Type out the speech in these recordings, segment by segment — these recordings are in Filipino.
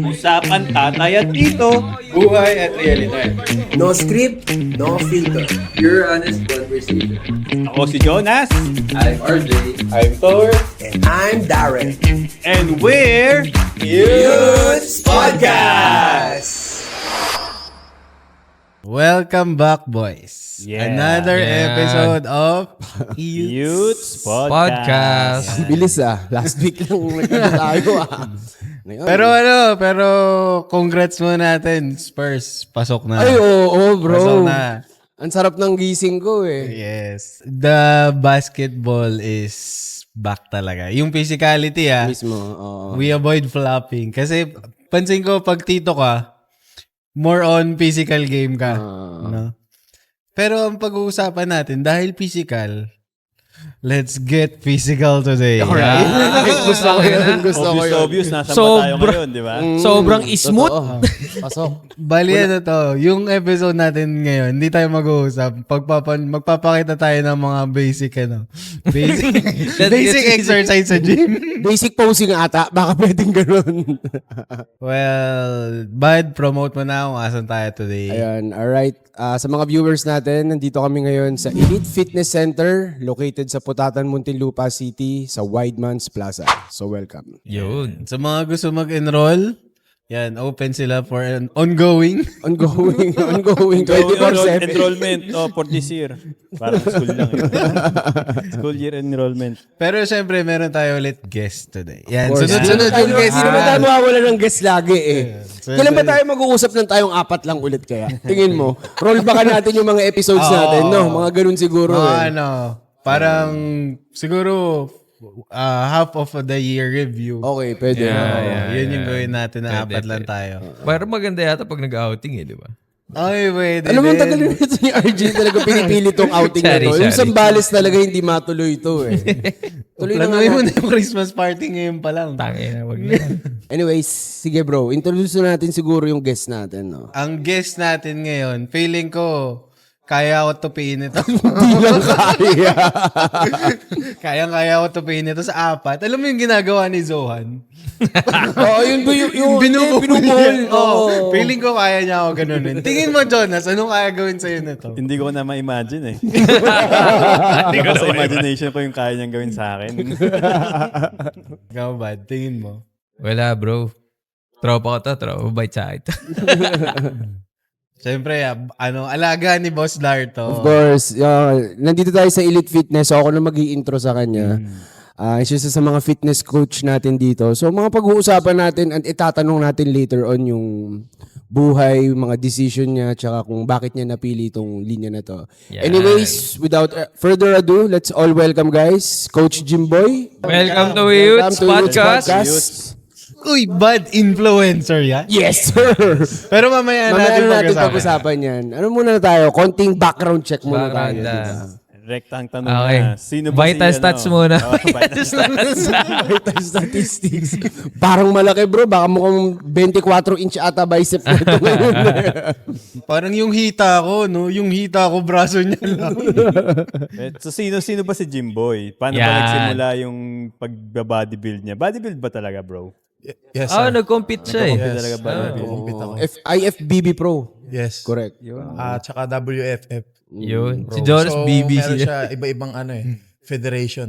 Usapan tatay at tito. Buhay at realidad. No script, no filter. Your honest conversation. Ako si Jonas. I'm RJ. I'm Thor. And I'm Darren. And we're... Youth Podcast! Welcome back, boys. Yeah. Another episode of Youth Podcast. Bilis Last week lang nagkita tayo Ngayon. Pero congrats mo natin, Spurs. Pasok na. Ay, oo, bro. Pasok na. Ang sarap ng gising ko Yes. The basketball is back talaga. Yung physicality Mismo, we avoid flopping. Kasi pansin ko, pag tito ka, more on physical game ka. No? Pero ang pag-uusapan natin, dahil physical, let's get physical today. Alright. Gusto ko yun. Gusto ko yun. Obvious, nasa ba tayo ngayon, di ba? Sobrang smooth. Pasok. Bali to, yung episode natin ngayon, hindi tayo mag-uusap. Magpapakita tayo ng mga basic basic exercise sa gym. Basic posing ata. Baka pwedeng ganun. Well, Bud, promote mo na kung asan tayo today. Ayan, alright. Sa mga viewers natin, nandito kami ngayon sa Elite Fitness Center located sa Putatan, Muntinlupa City sa Widemans Plaza. So welcome. Yun. Sa mga gusto mag-enroll, yan, open sila for an ongoing. Ongoing 24/7. Enrollment for this year. Parang school lang. School year enrollment. Pero syempre, meron tayo ulit guest today. Yan, Of course. sunod-sunod yung guest. Hindi naman tayo mawawala ng guest lagi So, Kailan ba tayo mag-uusap ng tayong apat lang ulit kaya? Tingin mo, roll baka natin yung mga episodes natin, no? Mga ganun siguro Parang siguro half of the year review. Okay, pwede. Yun yung gawin natin na apat lang tayo. Pero maganda yata pag nag-outing di ba? Ay, pwede Alam mo, din. tagal nito ni RJ talaga pinipili tong outing na to. Yung Sambales talaga hindi matuloy ito Tuloy na Planuhin mo nga. na yung Christmas party ngayon pa lang. Tangina, wag na. Anyways, sige bro, introduce natin siguro yung guest natin, no? Ang guest natin ngayon, feeling ko, kaya ako tupiin ito. Hindi lang kaya. Kaya ako tupiin ito sa apat. Alam mo yung ginagawa ni Zohan? Oo, yung Binubuhol. Oo. Feeling ko kaya niya ako ganunin. Tingin mo, Jonas, anong kaya gawin sa'yo nito? Hindi ko na ma-imagine Hindi ko sa imagination ko yung kaya niyang gawin sa akin. Ikaw, Bad, tingin mo. Wala bro. Tropa ko to, bait sa akin. Siyempre, alaga ni Boss Lar to. Of course. Nandito tayo sa Elite Fitness. So ako na mag-i-intro sa kanya. Isa sa mga fitness coach natin dito. So mga pag-uusapan natin at itatanong natin later on yung buhay, mga decision niya, tsaka kung bakit niya napili itong linya na to. Yan. Anyways, without further ado, let's all welcome guys, Coach Jimboy. Welcome to Youth Podcast. Uy, Bad, influencer yan? Yes, sir! Pero mamaya natin pag-usapan. pag-usapan yan. Ano muna tayo? Konting background check muna tayo. Background, Diba? Rektang tanong Okay. na. Sino ba Vital stats muna. Vital stats. Vital statistics. Parang malaki bro. Baka mukhang 24-inch ata bicep na ito ngayon. Parang yung hita ko, no? Yung hita ko, braso niya lang. So sino ba si Jimboy? Paano ba Yan. nagsimula yung pagba-bodybuild niya? Bodybuild ba talaga, bro? Yes, Nag-compete siya Compete talaga bodybuild. Compete ako. IFBB Pro. Yes. Correct. Tsaka WFF. Yun. Bro. Si Jonas So, BBC. meron siya iba-ibang federation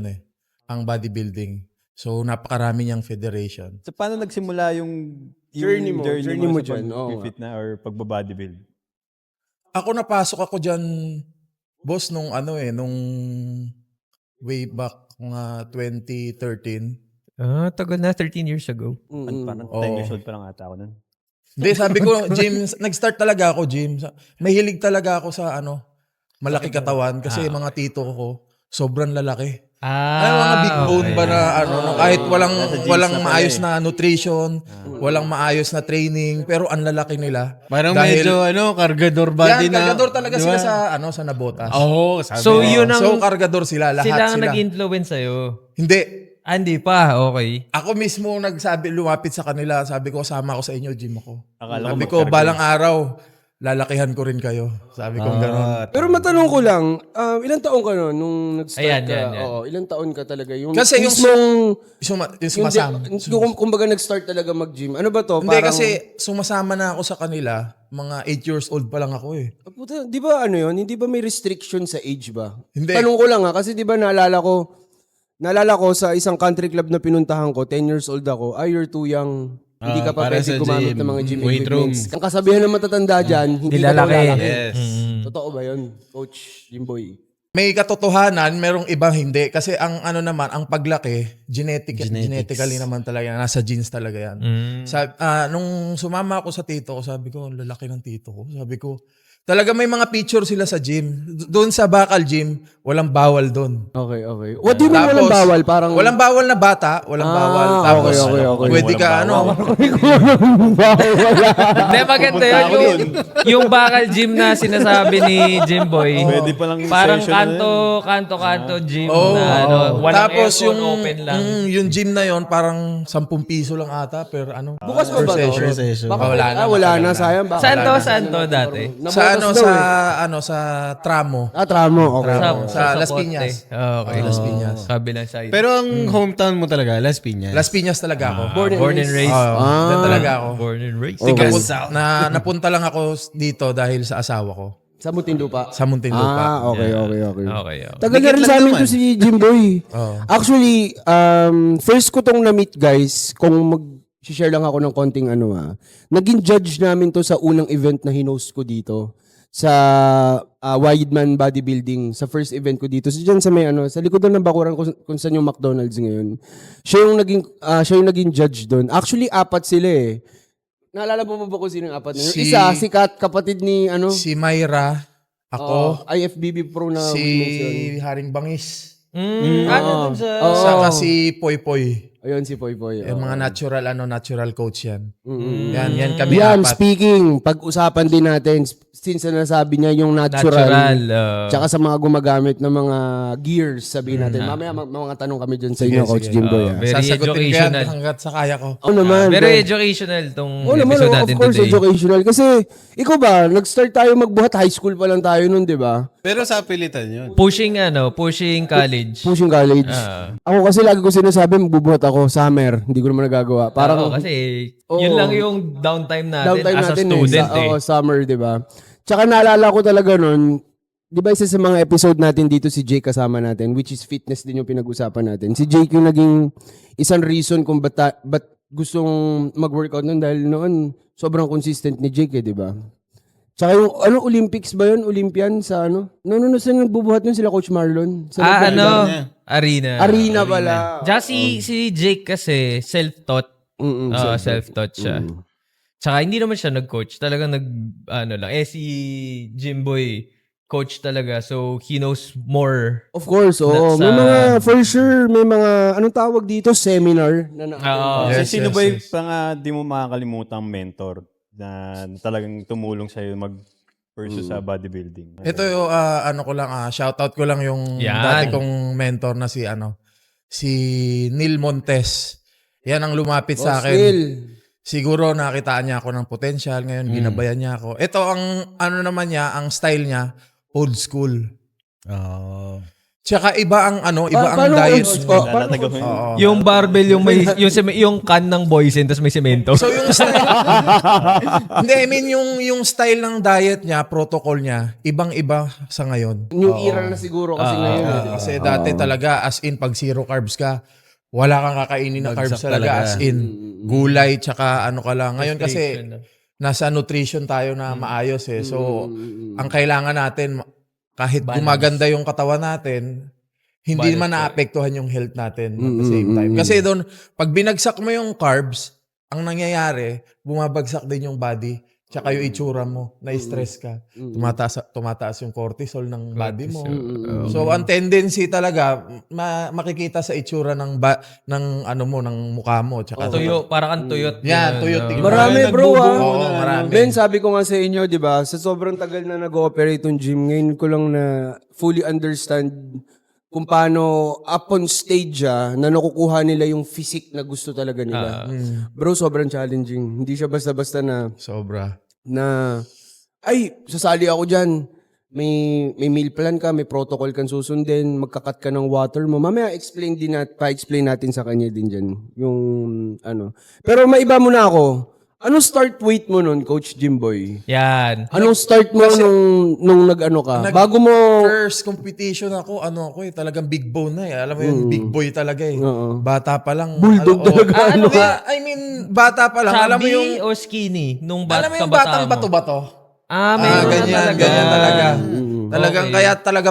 ang bodybuilding. So, napakarami niyang federation. So paano nagsimula yung Journey mo sa dyan, oo. pag-fit na or pagba-bodybuild? Ako napasok ako dyan, boss, nung way back mga 2013. Tagal na, 13 years ago. Parang 10 years old pa lang ata ako nun. Hindi, sabi ko, gym, nag-start talaga ako, gym. May hilig talaga ako sa malaki katawan kasi mga tito ko, sobrang lalaki. Ay, mga big bone ba na kahit walang maayos na nutrition, walang maayos na training, pero ang lalaki nila. Parang Dahil- medyo, kargador body Yan, na. kargador talaga Di sila ba? sa nabotas. Oo, sabi. So, yun ang... So, kargador sila, lahat sila ang sila. nag-influence sa'yo. Hindi. Hindi pa, okay. Ako mismo lumapit sa kanila, sabi ko, sama ako sa inyo, gym ako. Akala Sabi ko ko, balang araw, lalakihan ko rin kayo. Sabi ko gano'n. Pero matanong ko lang, ilang taon ka nun nung nag-start Ayan, ka? yan. Oo, ilang taon ka talaga? Yung Kasi yung mismong, Yung sumasama. kumbaga nag-start talaga mag-gym. Ano ba to? Hindi, kasi sumasama na ako sa kanila. Mga 8 years old pa lang ako eh. Puta, di ba ano yun? Hindi ba may restriction sa age ba? Hindi. Tanong ko lang kasi di ba naalala ko sa isang country club na pinuntahan ko, 10 years old ako, you're too young. Hindi ka pa para pwede sa gumamit gym, ng mga gym weight equipments. Ang kasabihan ng matatanda dyan, hindi ka Nilalaki. daw lalaki. Yes. Totoo ba yun, Coach Jimboy? May katotohanan, merong iba hindi. Kasi ang ano naman, ang paglaki, genetically naman talaga, nasa genes talaga yan. Nung sumama ako sa tito ko, sabi ko, ang lalaki ng tito ko. Sabi ko, talaga may mga picture sila sa gym. Doon sa Bakal Gym, walang bawal doon. Okay. What do you mean walang bawal? Parang... Walang bawal na bata, walang bawal. Tapos, okay. pwede ka Hindi, maganda yun. Yung bakal gym na sinasabi ni Jimboy. Pwede palang Parang session na kanto gym Oo. na walang Tapos aircon, open lang. yung gym na yon parang 10 piso lang ata per ano. Bukas pa ba to? session. session. Baka, Wala na, wala na, sayang. Baka Saan to dati? Sa Nabukas sa tramo. tramo, okay. Sa Las Sopote. Piñas. Okay. Las Piñas. Kabilang side. Pero ang hometown mo talaga, Las Piñas. Las Piñas talaga ako. born and raised. Diyan talaga ako. Born and raised. Napunta lang ako dito dahil sa asawa ko. Sa Muntinlupa. Sa Muntinlupa. Okay. Okay. Tagal na rin sa amin to si Jimboy. Actually, first ko tong na-meet guys, kung mag-share lang ako ng konting naging judge namin to sa unang event na hinost ko dito sa Wideman Bodybuilding, sa first event ko dito. So dyan sa may sa likod ng bakuran kung saan yung McDonald's ngayon. Siya yung naging judge doon. Actually, 4 sila eh. Naalala mo ba kung sino yung 4 na yun? Isa, si Kat, kapatid ni Si Myra, ako, IFBB Pro na women's yun. si Haring Bangis, Ano dun sa... saka si Poy Poy. Ayun, si Poy Poy. Yung mga natural coach yan. Yan kami Yan, 4. speaking, pag-usapan din natin, since nasabi niya yung natural. Tsaka sa mga gumagamit ng mga gears, sabihin natin. Mamaya mga tanong kami dyan sa inyo, Coach Jimboy. Very Sasagutin ko yan educational. hanggat sa kaya ko. Oo naman. Very educational tong Oo naman, episode of natin course, today. educational. Kasi, ikaw ba, nag-start tayo magbuhat, high school pa lang tayo nun, di ba? Pero sa pilitan yun. Pushing college. Pushing college. Ako kasi lagi ko sinasabi, magbubuhat ako, summer. Hindi ko naman nagagawa. Parang, Oo, kasi yun lang yung downtime natin as a student summer, di ba? Tsaka naalala ko talaga nun, di ba isa sa mga episode natin dito si Jake kasama natin, which is fitness din yung pinag-usapan natin. Si Jake yung naging isang reason kung ba't gustong mag-workout nun dahil noon sobrang consistent ni Jake di ba? Tsaka yung Olympics ba yun? Olympian sa saan nagbubuhat nun sila Coach Marlon? Arena. Arena pala. Tsaka si Jake kasi self-taught. Self-taught siya. Tsaka hindi naman siya nag-coach. Talagang lang. Si Jimboy, coach talaga. So, he knows more. Of course, oo. May mga, for sure, may mga, anong tawag dito? Seminar na Yes, sino ba yung di mo makakalimutang mentor na talagang tumulong sa'yo mag-pursue sa bodybuilding? Ito yung shoutout ko lang yung dati kong mentor na si Neil Montes. Yan ang lumapit sa akin. Neil. Siguro nakitaan niya ako ng potential. Ngayon, ginabayan niya ako. Ito ang naman niya, ang style niya, old school. Tsaka iba ang diet. Yung barbell, yung can ng boysen, tapos may semento. So yung style, hindi, I mean yung style ng diet niya, protocol niya, ibang-iba sa ngayon. New era na siguro kasi ngayon. Kasi dati talaga, as in, pag zero carbs ka, wala kang kakainin na carbs talaga, as in, gulay, tsaka ka lang. Ngayon kasi, nasa nutrition tayo na maayos eh. So, ang kailangan natin, kahit gumaganda yung katawan natin, hindi man naapektuhan yung health natin at the same time. Kasi doon, pag binagsak mo yung carbs, ang nangyayari, bumabagsak din yung body, tsaka yung itsura mo, na-stress ka. Tumataas yung cortisol ng body mo. So, ang tendency talaga, makikita sa itsura ng mukha mo. Tsaka Tuyo, para kang tuyot. Yan, tuyot. Marami bro marami. Ben, sabi ko nga sa inyo, di ba, sa sobrang tagal na nag-ooperate yung gym, ngayon ko lang na fully understand kung paano upon stage na nakukuha nila yung physique na gusto talaga nila. Bro, sobrang challenging. Hindi siya basta-basta na Sobra. ay, sasali ako dyan. May meal plan ka, may protocol kang susundin, magkakat ka ng water mo. Mamaya pa-explain natin sa kanya din dyan. Yung ano. Pero maiba mo na ako. Anong start weight mo nun, Coach Jimboy? Yan. Anong start mo nung nag-ano ka? Bago mo... First competition ako, talagang big bone na eh. Alam mo yun, big boy talaga eh. Bata pa lang. Bulldog talaga. Bata pa lang. Alam mo yung... Chubby o skinny? Nung Alam mo yung kabataan batang mo? bato-bato? Meron na Ganyan, talaga. ganyan talaga. Talagang Okay. kaya talaga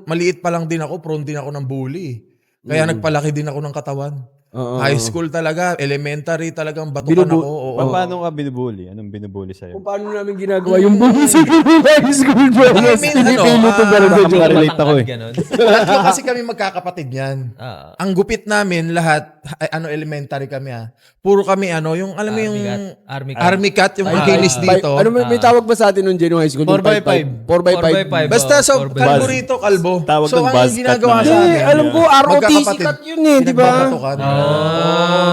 maliit pa lang din ako, prone din ako ng bully. Kaya nagpalaki din ako ng katawan. High school talaga, elementary talagang batukan ako. Oo. Paano ka binubuli? Anong binubuli sa'yo? Kung paano namin ginagawa yung bully sa high school, bro. I mean, Pinipili ko pero medyo relate ako eh. Ganun. Tatlo kasi kami magkakapatid yan. Ah. Ang gupit namin lahat, elementary kami Puro kami yung alam mo yung Army cat. army cat, yung kinis dito. Ano may tawag ba sa atin nung Geno High School? 4x5. 4x5. Basta Four by kalbo five. rito, kalbo. Tawag So ng ang buzz cut ginagawa naman. sa amin. Alam ko, ROTC magkakapatid. cut yun eh, di ba? Pinagbabatukan.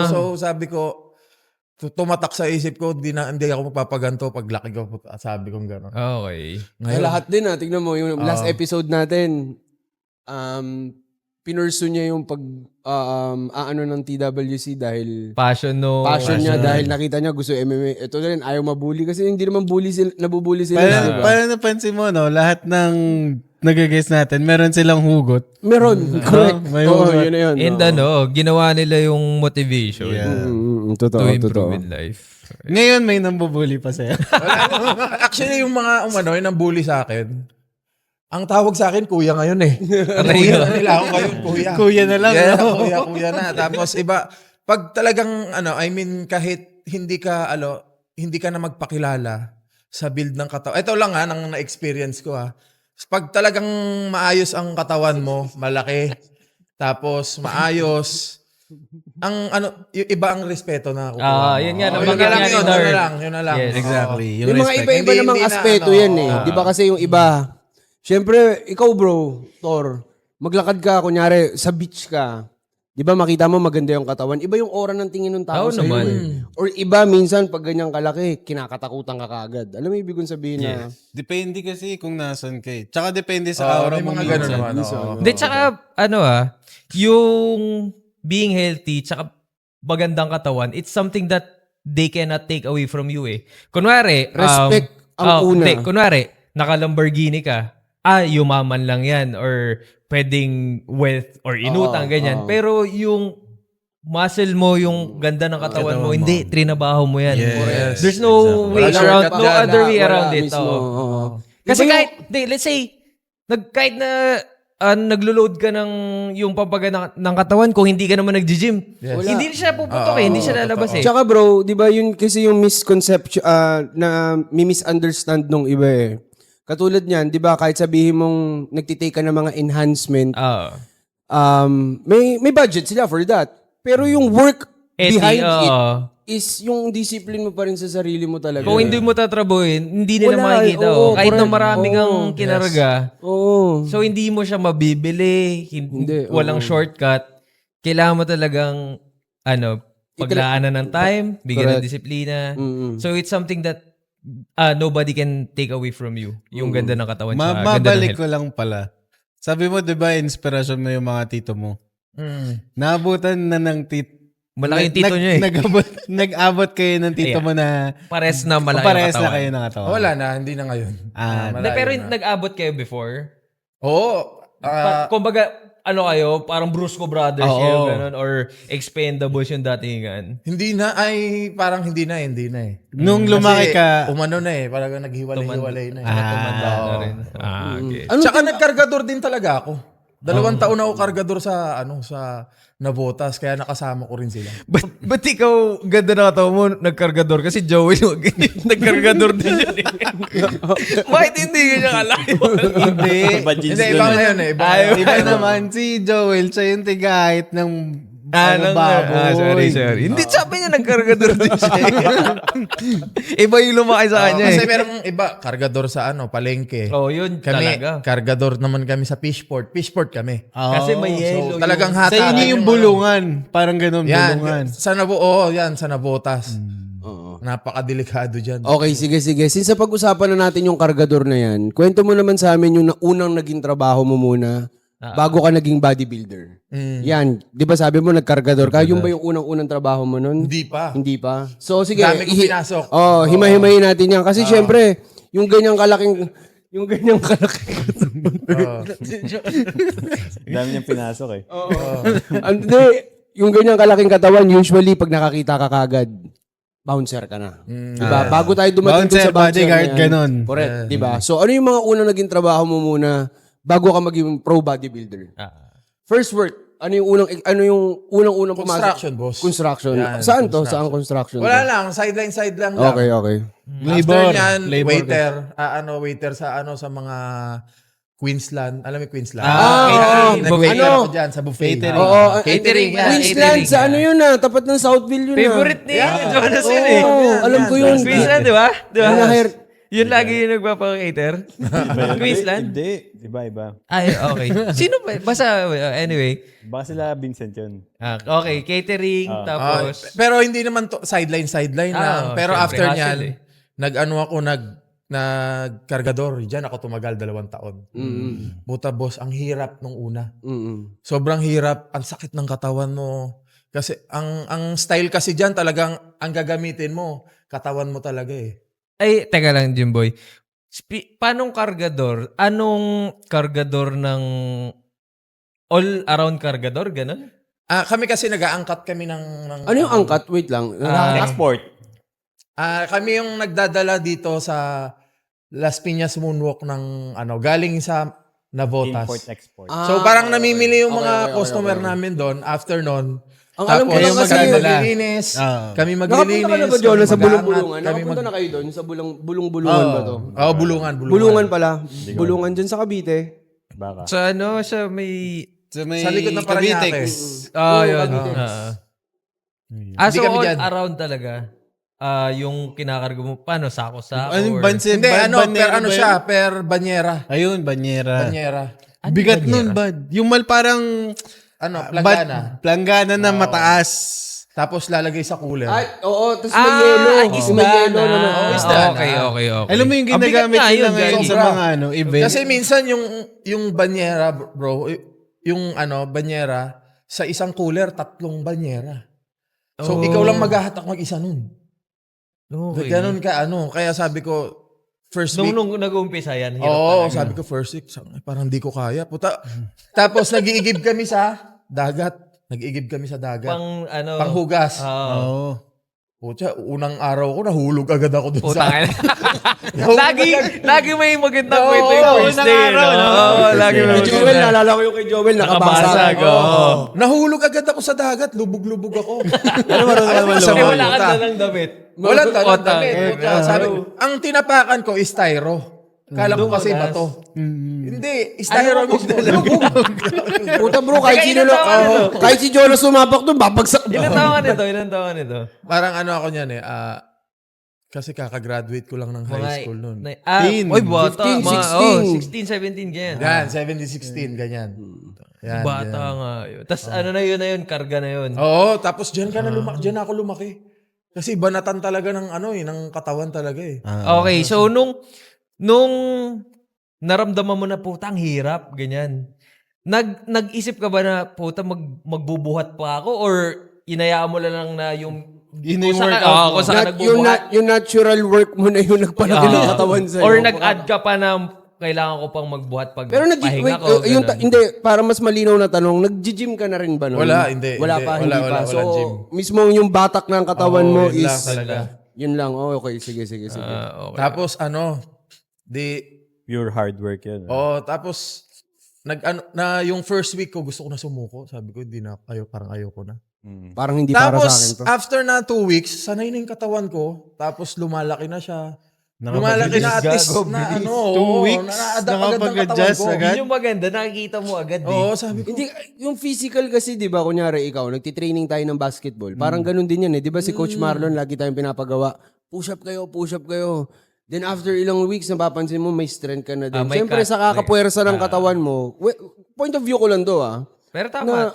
So sabi ko, tumatak sa isip ko, hindi ako magpapaganto pag laki ko. Sabi ko gano'n. Okay. Ay, lahat din tignan mo, yung last episode natin, pinursu niya yung aano ng TWC dahil Passion niya dahil nakita niya gusto MMA. Ito na rin, ayaw mabully kasi hindi naman nabubully sila. di ba? Para napansin mo, no, lahat ng nag-guess natin, meron silang hugot. Meron, correct. may Oo, hugot. yun na yun. And ginawa nila yung motivation Totoo, to improve totoo. in life. Ngayon may nambubuli pa sa'yo. Actually, yung mga yung nambully sa akin, ang tawag sa akin, kuya ngayon eh. Kuya na nila ako ngayon, kuya. Kuya na lang. Yeah, no? kuya na. Tapos iba, pag talagang, kahit hindi ka na magpakilala sa build ng katawan. Ito lang nang na-experience ko Pag talagang maayos ang katawan mo, malaki, tapos maayos, yung iba ang respeto na kukuha. Yun nga. Yun na lang. Yes. Exactly. Yung mga respect. iba-iba namang Hindi na, aspeto yan eh. Di ba kasi yung iba, syempre, ikaw bro, Thor, maglakad ka, kunyari, sa beach ka. Di ba makita mo maganda yung katawan? Iba yung aura ng tingin ng tao Oo sa'yo. naman. Or iba, minsan, pag ganyang kalaki, kinakatakutan ka kaagad. Alam mo ibig kong sabihin na... Depende kasi kung nasan ka eh. Tsaka depende sa aura May mo mga ganun minsan. naman. Hindi, tsaka, yung being healthy, tsaka magandang katawan, it's something that they cannot take away from you eh. Kunwari, Respect ang una. Hindi, kunwari, naka-Lamborghini ka, yumaman lang yan, or pwedeng wealth, or inutang, ganyan. Pero yung muscle mo, yung ganda ng katawan mo, hindi, trinabaho mo yan. Yes. There's no way Wala around, shortcut no dyan, other way Wala around it. mismo, Oo. oo. Kasi Iba kahit, let's say, kahit na naglo-load ka ng yung pampaga ng katawan kung hindi ka naman nag-gym. Hindi siya puputok hindi siya lalabas eh. Tsaka bro, di ba yun kasi yung misconception, na misunderstand nung iba eh. Katulad niyan, di ba kahit sabihin mong nagtitake ka ng mga enhancement, may budget sila for that. Pero yung work behind it is yung discipline mo pa rin sa sarili mo talaga. Kung hindi mo tatrabuhin, hindi nila Wala, makikita. oo, Kahit na correct. marami kang kinarga. Oo. So, hindi mo siya mabibili. Hindi, Walang shortcut. Kailangan mo talagang, paglaanan ng time, bigyan ng disiplina. So, it's something that nobody can take away from you. Yung ganda ng katawan. tsaka ganda ng Mabalik health. ko lang pala. Sabi mo, di ba, inspirasyon mo yung mga tito mo? Naabutan na ng tito. Malaki yung tito niya eh. Nag-abot kayo ng tito mo na Pares na malaki pares yung na katawan. kayo ng katawan. Wala na, hindi na ngayon. Hindi, pero nag-abot kayo before? Oo. Kumbaga, kayo, parang Brusco Brothers kayo, ganun, or Expendables yung datingan. Hindi na, parang hindi na eh. Nung lumaki ka, Umano na parang naghiwalay-hiwalay na Tumanda na rin. Okay. Tsaka nagkargador din talaga ako. 2 taon ako kargador sa Navotas, kaya nakasama ko rin sila. Ba't ikaw ganda na katawan mo, nagkargador? Kasi Joey, nagkargador din yun eh. Bakit hindi ka niya kalayo? hindi. Hindi, iba ngayon eh. Iba naman, si Joel, siya yung tigahit ng baboy. Sorry. Hindi, sabi niya nagkargador din siya. Iba yung lumaki sa kanya Kasi eh. merong iba, kargador sa palengke. Yun Kami, talaga. kargador naman kami sa Fishport. Fishport kami. Kasi may yellow. Talagang Sa hata. inyo yung bulungan. Parang ganun, bulungan. Yan, sa Navotas. Oo. Napakadelikado dyan. Okay, sige. Since pag-usapan na natin yung kargador na yan, kwento mo naman sa amin yung unang naging trabaho mo muna bago ka naging bodybuilder. Yan, di ba sabi mo nagkargador ka? Yung ba yung unang-unang trabaho mo nun? Hindi pa. Hindi pa. So sige, Dami kong pinasok. hima-himayin natin yan. Kasi syempre, yung ganyang kalaking Dami niyang pinasok eh. Hindi, yung ganyang kalaking katawan, usually pag nakakita ka kagad, bouncer ka na. Diba? Bago tayo dumating dun Bouncer, sa bouncer bodyguard, na yan. ganun. Correct, diba? So ano yung mga unang naging trabaho mo muna bago ka maging pro bodybuilder? First work, ano yung unang pumasok? Construction, boss. Construction. Yan, Saan to? Saan construction? Wala lang, side lang lang. Okay. After niyan, waiter sa mga Queensland. Alam mo yung Queensland? catering. Nag-waiter Ano? ako dyan sa buffet. Catering. Oo, Catering. Queensland, sa ano yun tapat ng Southville yun Favorite ni Jonas yun eh. Alam ko yun. Queensland, di ba? Di ba? Nahir- Yun lagi yung nagpapakater. Queensland? Hindi. Iba. Ay, okay. Sino ba? Basta, anyway. Baka sila Vincent yun. Okay, catering, tapos... Pero hindi naman to sideline lang. Pero syempre, after hustle niyan, eh. nagkargador. Diyan ako tumagal 2 taon. Buta boss, ang hirap nung una. Sobrang hirap, ang sakit ng katawan mo. Kasi ang style kasi diyan talagang ang gagamitin mo, katawan mo talaga eh. Ay, teka lang, Jimboy. Paanong kargador? Anong kargador ng all-around kargador? Ganon? Kami kasi nag-aangkat kami ng Ano yung angkat? Wait lang. Export. kami yung nagdadala dito sa Las Piñas Moonwalk ng galing sa Navotas. Import-export. So parang namimili yung Okay, mga okay, customer namin doon after noon. Ang alam ko lang kasi, kami nakapunta maglilinis. ka na ba, Jonas, sa kami mag-aangat, bulong-bulungan? kami Nakapunta na kayo doon sa bulong-bulungan ba to? Oo, bulungan. Bulungan pala. Bulungan dyan sa Cavite. Baka. Sa sa may... Sa likod ng Paranaque. Yun. Hindi So kami all dyan. around talaga. Yung kinakargo mo, paano? Sako-sako? Anong or- bansin? Hindi, Banyera ba yun? per banyera. Ayun, banyera. Banyera. Bigat nun, bad. Yung parang... Planggana. Planggana na mataas. Tapos lalagay sa cooler. Ay, oo. Tapos may yelo. isda May yelo. na. isda na. Okay. Alam mo yung Ang bigat ginagamit nga nila yun, ngayon Gagi. sa mga event. Kasi minsan yung banyera, bro, yung banyera, sa isang cooler, 3 banyera. So, ikaw lang maghahatak mag-isa nun. Okay. Ganun ka, Kaya sabi ko, first week, Nung nag-uumpisa yan, hirap Oo, talaga. sabi ko first week, parang hindi ko kaya. Puta. Tapos nag-iigib kami sa dagat. Panghugas. Oo. Puta, unang araw ko, nahulog agad ako doon Puta sa... ka lagi may magandang kwento yung first unang day. araw, no? Oo, lagi may Kay Joel, naalala ko yung kay Joel, nakabasag. Nakabasag, oo. Nahulog agad ako sa dagat, lubog-lubog ako. Ano marunong naman Kasi lumabas? wala ka na ng damit. Walang Utang. damit. Puta, sabi ko, ang tinapakan ko is styro. Kala ko kasi bato. Hindi, styro mismo. Puta bro, kahit Teka, sino ilan taon nito? kahit si Jonas sumapak doon, babagsak doon. Ilan taon nito? Parang ako niyan kasi kakagraduate ko lang ng high school noon. Oy, bata. 15, 16, 17, ganyan. Yan, 17-16, ganyan. Yan, Bata yan. nga yun. Tapos na yun, karga na yun. Oo, tapos diyan ako lumaki. Kasi banatan talaga ng ng katawan talaga eh. Okay, so nung naramdaman mo na puta, ang hirap, ganyan. Nag-isip ka ba na puta magbubuhat pa ako or inayaan mo lang na yung Yun yung workout mo. kung saan nagbubuhat Yung natural work mo na yung nagpalaki ng katawan sa'yo. or nag-add ka pa na kailangan ko pang magbuhat pag Pero pahinga ko. ganun. hindi, para mas malinaw na tanong, nag-gym ka na rin ba nun? Wala, hindi. Wala Hindi. pa, Wala, hindi pa. wala, So, wala gym. mismo yung batak ng katawan mo yun is... lang talaga. Yun lang. Oh, okay. Sige. Okay. Tapos Pure hard work yun. tapos yung first week ko gusto ko na sumuko. Sabi ko, hindi na parang ayoko na. Parang hindi para sa akin Tapos to. after na 2 weeks, sanay na yung katawan ko. Tapos lumalaki na siya. Lumalaki na at least na 2 weeks, na-adapt agad ng katawan nakapag-adjust ko. agad. Yun yung maganda, nakikita mo agad eh. Oo, sabi ko. Hindi, yung physical kasi, di ba, kunyari ikaw, nagtitraining tayo ng basketball. Parang ganun din yan eh. Di ba si Coach Marlon, lagi tayong pinapagawa, push up kayo. Then after ilang weeks, napapansin mo, may strength ka na din. May Siyempre, cut. sa kakapuwersa ng katawan mo, point of view ko lang do Pero tama.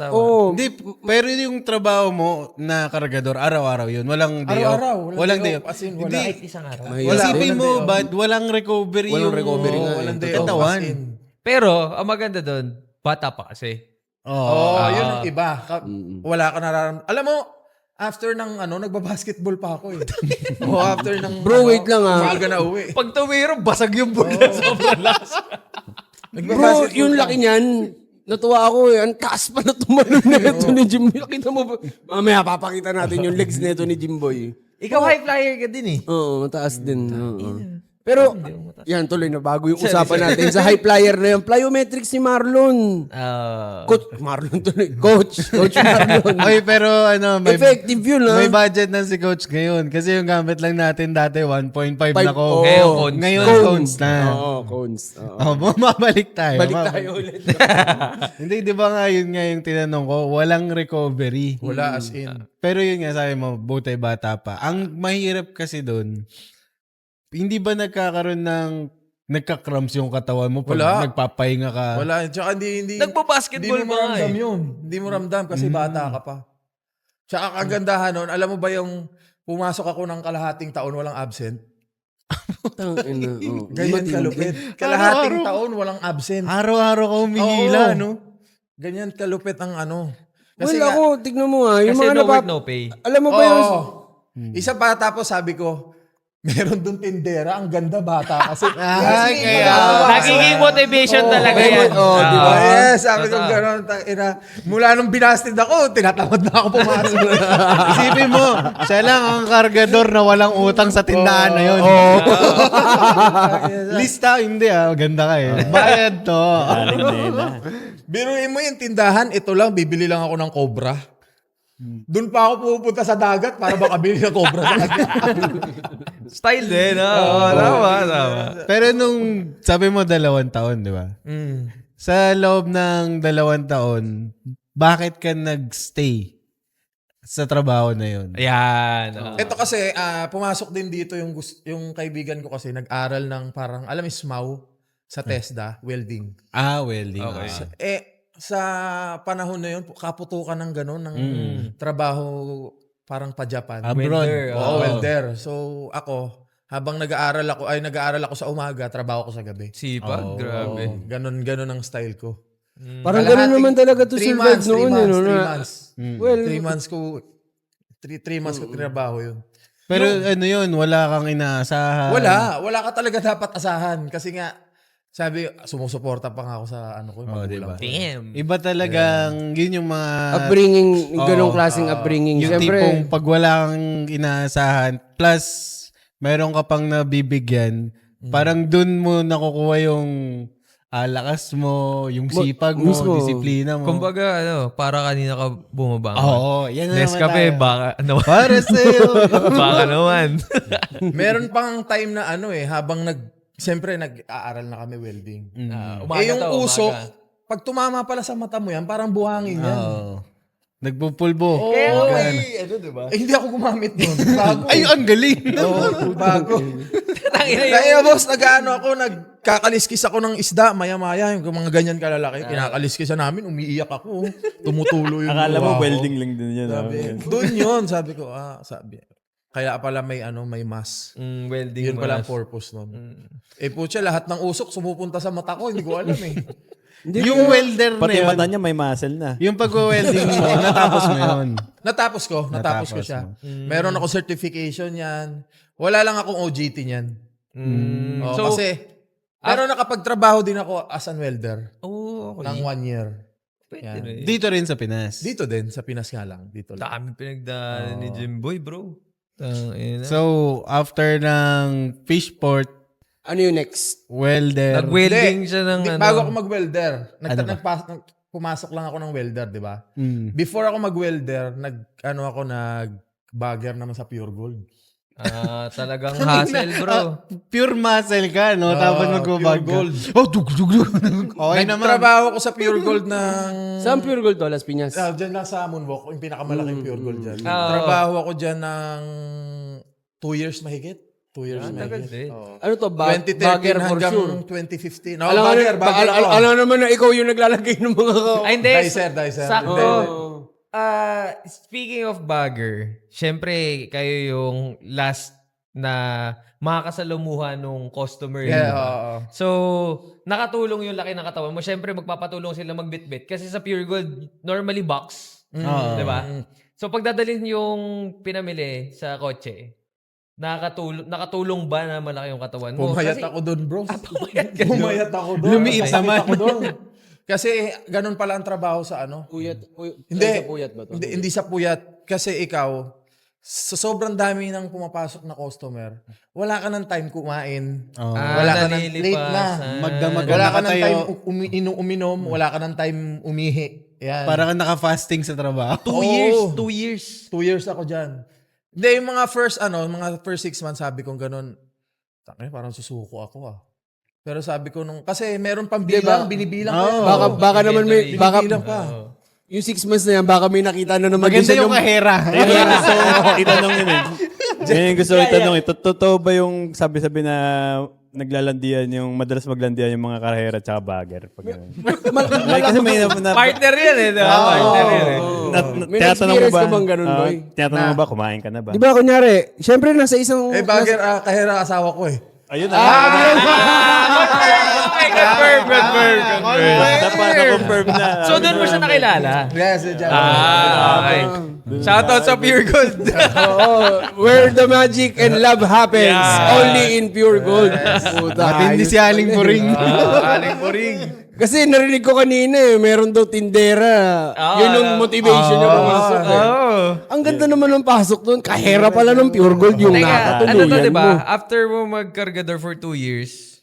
Hindi, pero yung trabaho mo na kargador, araw-araw yun. Walang day off. Araw-araw. Walang day off. off. As in, wala. Hindi, Kahit isang araw. isipin mo, bad, walang recovery Walang yung recovery nga eh. Walang day off. katawan. As in. Pero, ang maganda doon, bata pa kasi. Yun ang iba. Wala ka nararamdaman. Alam mo, after ng nagbabasketball pa ako eh. After ng Bro, wait lang maaga na uwi. Pag tumiro, basag yung bola. Sobrang lakas. Bro, yung laki niyan, natuwa ako eh. Ang taas pa na tumalon na ito ni Jim. Nakita mo ba? Mamaya papakita natin yung legs na ito ni Jimboy. Ikaw high flyer ka din eh. Oo, mataas din. Oo. Pero, yan, tuloy na bago yung usapan natin sa high flyer na yun. Plyometrics si Marlon. Coach Marlon tuloy. Coach Marlon. Oy, pero may, Effective yun, ha? may budget na si coach ngayon. Kasi yung gamit lang natin dati, 1.5 na ko. Ngayon, cones na. Oo, cones. Mabalik tayo. Balik tayo ulit. Hindi, di ba nga yun nga yung tinanong ko, walang recovery. Wala as in. Pero yun nga, sabi mo, buti bata pa. Ang mahirap kasi doon, hindi ba nagkakaroon ng nagka-cramps yung katawan mo pag Wala. nagpapahinga ka? Wala. Tsaka hindi Nagbabasketball hindi mo ba nga ramdam eh. yun. Hindi mo ramdam kasi bata ka pa. Tsaka kagandahan nun, alam mo ba yung pumasok ako ng kalahating taon walang absent? Ganyan kalupit. Kalahating taon walang absent. Araw-araw ka humihila, Oo. no? Ganyan kalupit ang Well, ako, tignan mo nga. Yung Kasi mga no work, no pay. Alam mo ba yung... Isa pa tapos sabi ko, meron doon tindera, ang ganda bata kasi. Ay, kaya. Nagiging motivation talaga yan. di ba? Yes, sabi ko gano'n. Mula nung binastid ako, tinatamad na ako pumasok. Isipin mo, siya lang ang kargador na walang utang sa tindahan na yun. Lista, hindi Ganda ka eh. Bayad to. Biruin mo yung tindahan, ito lang, bibili lang ako ng cobra. Doon pa ako pupunta sa dagat para makabili ng cobra sa dagat. Style din. Tama. Pero nung, sabi mo 2 taon, di ba? Sa loob ng 2 taon, bakit ka nagstay sa trabaho na yun? Yan. Ito kasi, pumasok din dito yung kaibigan ko kasi nag-aral ng parang, alam SMAW sa TESDA, welding. Welding. Okay. Sa panahon na yun, kaputukan ng gano'n, ng trabaho parang pa-Japan. Abroad. Welder. So ako, habang nag-aaral ako sa umaga, trabaho ko sa gabi. Sipag, grabe. Ganon ang style ko. Parang gano'n naman talaga to 3 survive months, noon. 3 months. Well, 3 months ko, 3 months ko trabaho yun. Pero yun, wala kang inaasahan. Wala ka talaga dapat asahan. Kasi nga, sabi, sumusuporta pa nga ako sa yung magulang diba? ko. Damn. Iba talagang, yun yung mga... upbringing, ganong klaseng upbringing. Yung Siyempre, tipong pag wala kang inaasahan, plus meron ka pang nabibigyan, parang dun mo nakukuha yung lakas mo, yung sipag mo, mismo. disiplina mo. Kumbaga, para kanina ka bumabangon. Oo, yan na naman Nescafe, tayo. baka naman. Para sa'yo. Baka naman. Meron pang time na habang siyempre nag-aaral na kami welding. Yung usok, pag tumama pala sa mata mo yan, parang buhangin yan. Nagpupulbo. diba? Hindi ako gumamit nun. Bago. Ay, ang galing. Bago. Kaya boss, nagkakaliskis ako ng isda, maya-maya, yung mga ganyan kalalaki, kinakaliskisan namin, umiiyak ako, tumutulo yung Akala mo luha ko. welding lang din yun. Doon yun, sabi ko, kaya pala may mask. Welding Yun pala ang purpose nun. Putya, lahat ng usok sumupunta sa mata ko, hindi ko alam eh. Yung welder na Pati yun, mata niya may muscle na. yung pag-welding mo, natapos mo yun. Natapos ko siya. Meron ako certification yan. Wala lang akong OJT niyan. So, pero nakapagtrabaho din ako as an welder okay. ng 1 year. Pwede rin. Dito rin sa Pinas. Dito din, sa Pinas nga lang. Dito lang. Dami pinagdaanan ni Jimboy, bro. So, after ng Fishport, ano yung next? welder, Nag-welding siya ng Bago ako mag-welder, pumasok lang ako ng welder, di ba? Before ako mag-welder, nag-bagger naman sa Pure Gold. Talagang hassle, bro. pure muscle ka, no? Tapos mag-bag Pure Gold. Okay naman. Nagtrabaho ko sa Pure Gold ng... Saan Pure Gold to? Las Piñas? Diyan lang sa Moonwalk, yung pinakamalaking Pure Gold dyan. Trabaho ako dyan ng 2 years mahigit. 2 years na. Tagal din. Ano to? 2013 Bagger for hanggang sure. 2015. Alam mo alam naman na ikaw yung naglalagay ng mga... Ay, hindi. Dicer. Sakto. Hindi. Speaking of bagger, syempre, kayo yung last na makakasalumuha nung customer. Yeah, niyo. oo. So, nakatulong yung laki ng katawan mo. Syempre, magpapatulong sila magbitbit. Kasi sa Pure Gold, normally box. Di ba? So, pag dadalhin yung pinamili sa kotse, nakatulong ba na malaki yung katawan mo? Pumayat Kasi- ako doon, bro. Pumayat ka doon. Pumayat ako doon. Lumiit naman. Ako doon. Kasi ganun pala ang trabaho sa ano. Hindi. Sa puyat ba to? Hindi sa puyat. Kasi ikaw, sa sobrang dami ng pumapasok na customer, wala ka ng time kumain. Wala ka ng late na. Magdamag Wala ka ng tayo. time uminom. Wala ka ng time umihi. Yan. Para kang naka-fasting sa trabaho. 2 years. Oo. 2 years. 2 years ako dyan. Hindi, yung mga first 6 months sabi kong ganun, parang susuko ako Pero sabi ko kasi meron pang bilang, binibilang ko yan. Baka naman may... Baka, Binibilang pa. yung 6 months na yan, baka may nakita na naman. Maganda isa yung kahera. Ayun yung gusto ko itanong yun eh. Yan yung gusto ko itanong eh. Totoo ba yung sabi-sabi na naglalandian yung, madalas maglandian yung mga karehera tsaka bagger? Pag ganun. Kasi may Partner yan eh. Diba? Partner yan eh. May na-experience ka bang ganun, boy? Tinatanong mo ba, kumain ka na ba? Di ba, kunyari, syempre nasa isang... Bagger, kahera asawa ko Ayun na. Confirm. Na-confirm na. So, doon mo siya nakilala? Yes, dyan. Okay. Shoutout sa Pure Gold. Where the magic and love happens. Yeah. Only in Pure Gold. Puta. Matindi si Aling Puring. Aling Puring. Kasi narinig ko kanina meron daw tindera. Yun yung motivation niya pumasok. Ang ganda naman ng pasok doon. Kahera pala ng Pure Gold yung Teka, nakatuluyan ano to, mo. diba? After mo mag-cargador for 2 years,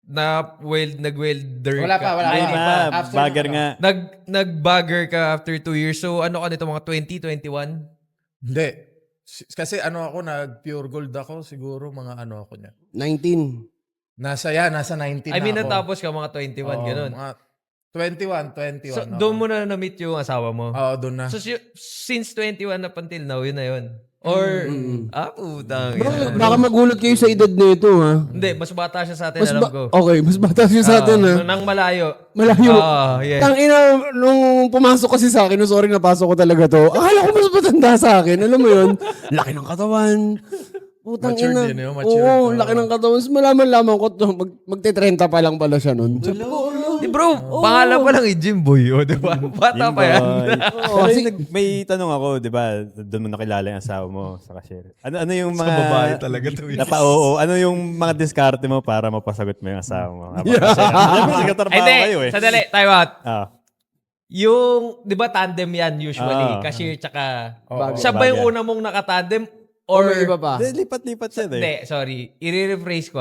nag-welder Wala pa. Ay, ma, After bagger na- nga. Nag-bagger ka after 2 years. So, ano ka nito, mga 2021? Hindi. Kasi ako, nag-pure gold ako, siguro mga ako niya. 19. Nasa 19 I mean, na ako. natapos ka mga 21, ganun. Mga 21. So, doon mo na na-meet yung asawa mo? Oo, doon na. So, since 21 up until now, yun na yun? Or, putang. Baka magulat kayo sa edad nito, ha? Hindi, mas bata siya sa atin, alam ko. Okay, mas bata siya sa atin, ha? Nang malayo. Malayo. Yes. Tangina, nung pumasok kasi sa akin, sorry, napasok ko talaga to. Akala ko mas matanda sa akin. Alam mo yun? Laki ng katawan. Putang Matured ina. din yun, matured. Oo, laki ng katawan. Malaman ko, magte-30 pa lang pala siya nun. Di bro, pangalan pa lang Jimboy. O, di ba? Bata pa yan. May tanong ako, di ba? Doon mo nakilala yung asawa mo sa cashier. Ano yung mga... babae talaga to. Ano yung mga diskarte mo para mapasagot mo yung asawa mo? Kasi katrabaho kayo eh. Sandali, time out. Ah. Yung, di ba tandem yan usually? Cashier tsaka... Siya ba yung una mong nakatandem? Or may iba pa? Lipat-lipat siya eh. Hindi, sorry. I-rephrase ko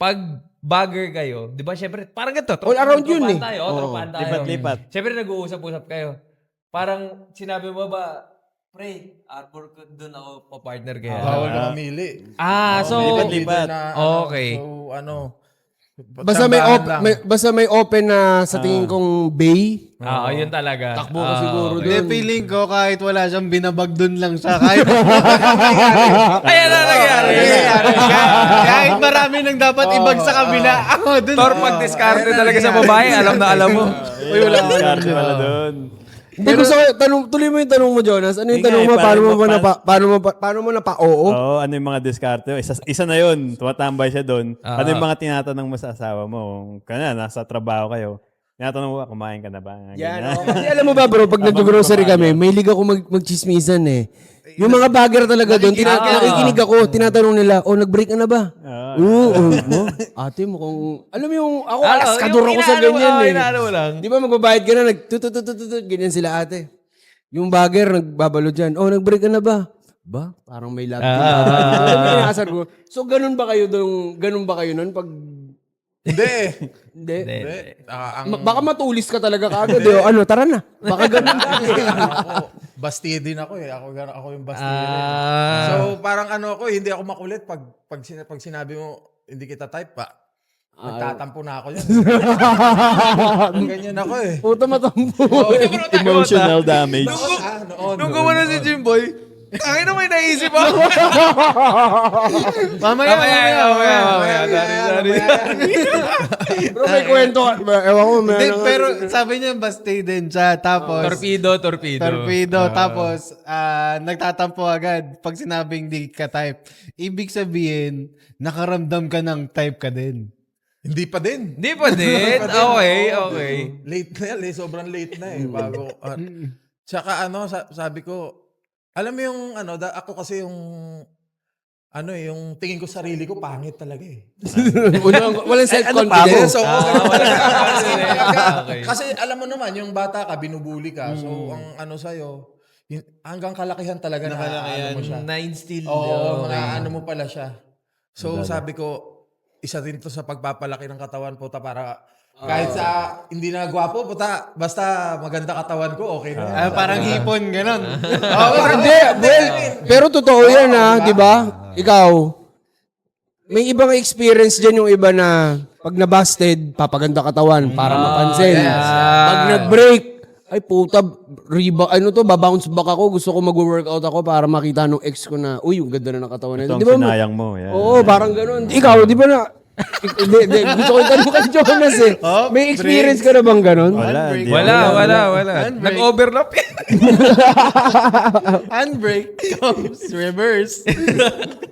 Pag bagger kayo, di ba syempre, parang ganito. All around yun eh. Tayo, tropaan tayo. Lipat-lipat. Syempre nag-uusap-usap kayo. Parang sinabi mo ba, pre, arbor ko doon ako pa-partner kaya. Bawal na mamili. So, lipat-lipat. Okay. So, Basta may open na sa tingin kong bay. yun talaga. Takbo ko siguro Hindi, doon. feeling ko kahit wala siyang binabag dun lang siya. Kahit, Ayan na nangyari. kahit marami nang dapat ibag sa kabila. Ako dun. Tor, pag-discarte talaga sa babae, alam na alam mo. Uy, wala akong diskarte pala doon. Hindi gusto ko, tuloy mo yung tanong mo, Jonas. Ano yung Hindi tanong nga, mo? Paano mo na pa-oo? Oo, ano yung mga diskarte? Isa na yun. Tumatambay siya doon. Ano yung mga tinatanong mo sa asawa mo? Kanya, nasa trabaho kayo. Tinatanong mo, kumain ka na ba? Ganyan. Kasi alam mo ba bro, pag nag-grocery kami, may liga ko magchismisan eh. Yung mga bagger talaga doon, nakikinig ako, tinatanong nila, nag-break ka na ba? Ate mo kung, alam mo yung, ako askador ako sa ganyan eh. Inaano mo lang. Di ba magbabayad ka na, nagtututututut, ganyan sila ate. Yung bagger, nagbabalo dyan, nag-break ka na ba? Ba? Parang may love team. Alam mo yung inaasar ko. So ganun ba kayo nun pag... Hindi. Hindi. Ang Baka matulis ka talaga kagad. Tara na. Baka ganun. bastide din ako eh. Ako yung bastide. So parang hindi ako makulit pag sinabi mo hindi kita type pa. Nagtatampo na ako yan. Ganyan ako eh. Puta matampo. Emotional damage. Noon. Nung gumana si Jimboy, Ang ina may naisip ako. Mamaya. Bro, may kwento ka. Ewan ko, may Hindi, ano- pero sabi niya basta din siya. Tapos, Torpedo. Tapos, nagtatampo agad pag sinabing di ka type. Ibig sabihin, nakaramdam ka ng type ka din. Hindi pa din. Hindi pa din. Okay. Late na yan, sobrang late na eh. Bago, tsaka sabi ko, alam mo yung ako kasi yung yung tingin ko sarili ko pangit talaga eh. Walang self-confidence. So, Okay. kasi alam mo naman, yung bata ka, binubuli ka. So, ang sa'yo, hanggang kalakihan talaga na ano mo siya. Na-instill. Oo, ano mo pala siya. So, sabi ko, isa rin to sa pagpapalaki ng katawan po para kahit sa hindi na gwapo puta, basta maganda katawan ko, okay na. Parang hipon, ganon. Hindi, well, pero totoo yan di ba? Ikaw, may ibang experience dyan yung iba na pag nabusted, papaganda katawan para mapansin. Pag nag-break, ay puta, babounce back ako, gusto ko mag-workout ako para makita nung ex ko na, uy, yung ganda na ng katawan na. Ito ang Di ba? sinayang mo. Yan. Oo, parang ganun. Ikaw, di ba na, hindi, gusto ko itanong kay Jonas eh. May experience ka na bang ganun? Wala. Nag-overlap yan. Handbrake comes reverse.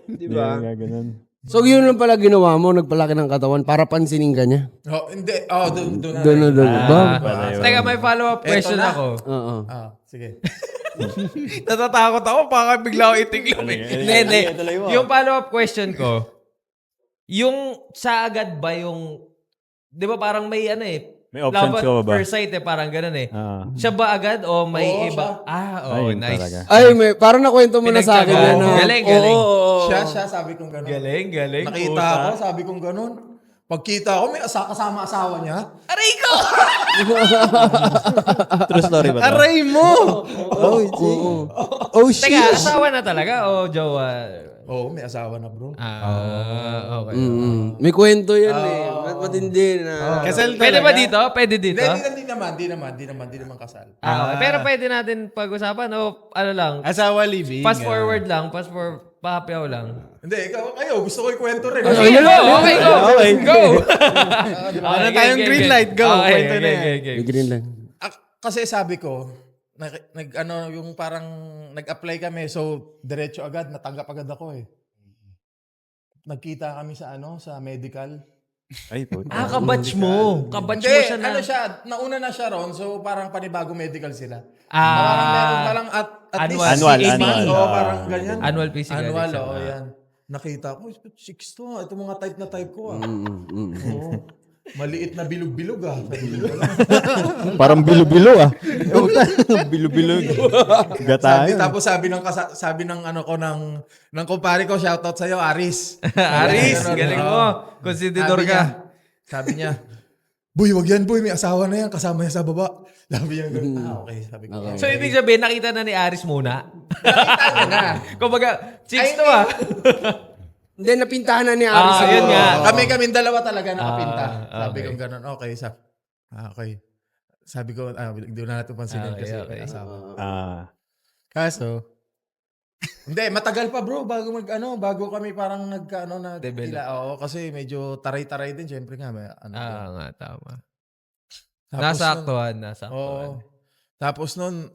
Di ba? Ganun. So yun lang pala ginawa mo, nagpalaki ng katawan para pansinin ka niya. Hindi. Doon na. Doon ba? Teka, may follow-up question na. ako. Oo. Sige. Natatakot ako, baka bigla ako itiglam eh. Hindi. Yung follow-up question ko, yung sa agad ba yung, di ba parang may May options love ka at ba? first sight parang ganun eh. Siya ba agad o may iba? Ayun Nice. talaga. Ay, parang nakwento mo na sa akin Pinagtsaga. na. Galing. Siya, sabi kong gano'n. Galing. Nakita ako, sabi kong gano'n. Pagkita ko, may kasama asawa niya. Aray ko! True story ba ito? Aray mo! Oh, shit. Teka, asawa na talaga o jowa? Oo, may asawa na bro. Okay. May kwento yan eh. Matindi na. Kasal Pwede talaga. ba dito? Pwede dito? Hindi naman kasal. Okay. Pero pwede natin pag-usapan o ano lang? Asawa living. Fast forward lang. Pahapiaw lang. Hindi, kayo, gusto ko ikwento rin. Okay, go! Ano tayong green light? Go. Kwento na yan. May green lang. Kasi sabi ko, yung parang nag-apply kami, so diretso agad, natanggap agad ako eh. Nagkita kami sa medical. Ay, puta. Kabatch mo. Kabatch mo siya na. Nauna na siya ron, so parang panibago medical sila. Ah. Parang meron palang at Annual. least Annual, 6 annual. months. Oo, parang ganyan. Annual physical Annual, exam. oo, yan. Nakita ko, 6 to. Ito mga type na type ko ah. Oo. Maliit na bilog-bilog ah. Parang bilo-bilo bilo-bilo. Gatayan. Tapos sabi ng ng kumpare ko, shoutout sa'yo, Aris. Aris, galing mo. Konsididor ka. Sabi niya, boy, wag yan boy, may asawa na yan, kasama niya sa baba. Sabi niya, okay, sabi ko. So, ibig sabihin, nakita na ni Aris muna? Nakita na. Kumbaga, chicks to ah. Hindi, napintahan na ni Aris. Yun nga. Kami dalawa talaga nakapinta. Sabi okay. ko gano'n, okay. Okay. Sabi ko, hindi na natin pansinin kasi may asawa. Kaso, Hindi, matagal pa bro, bago kami parang Develop. Oo, kasi medyo taray-taray din, syempre nga. May, Nga, tama. Tapos Nasaktuhan. Oo. Tapos nun,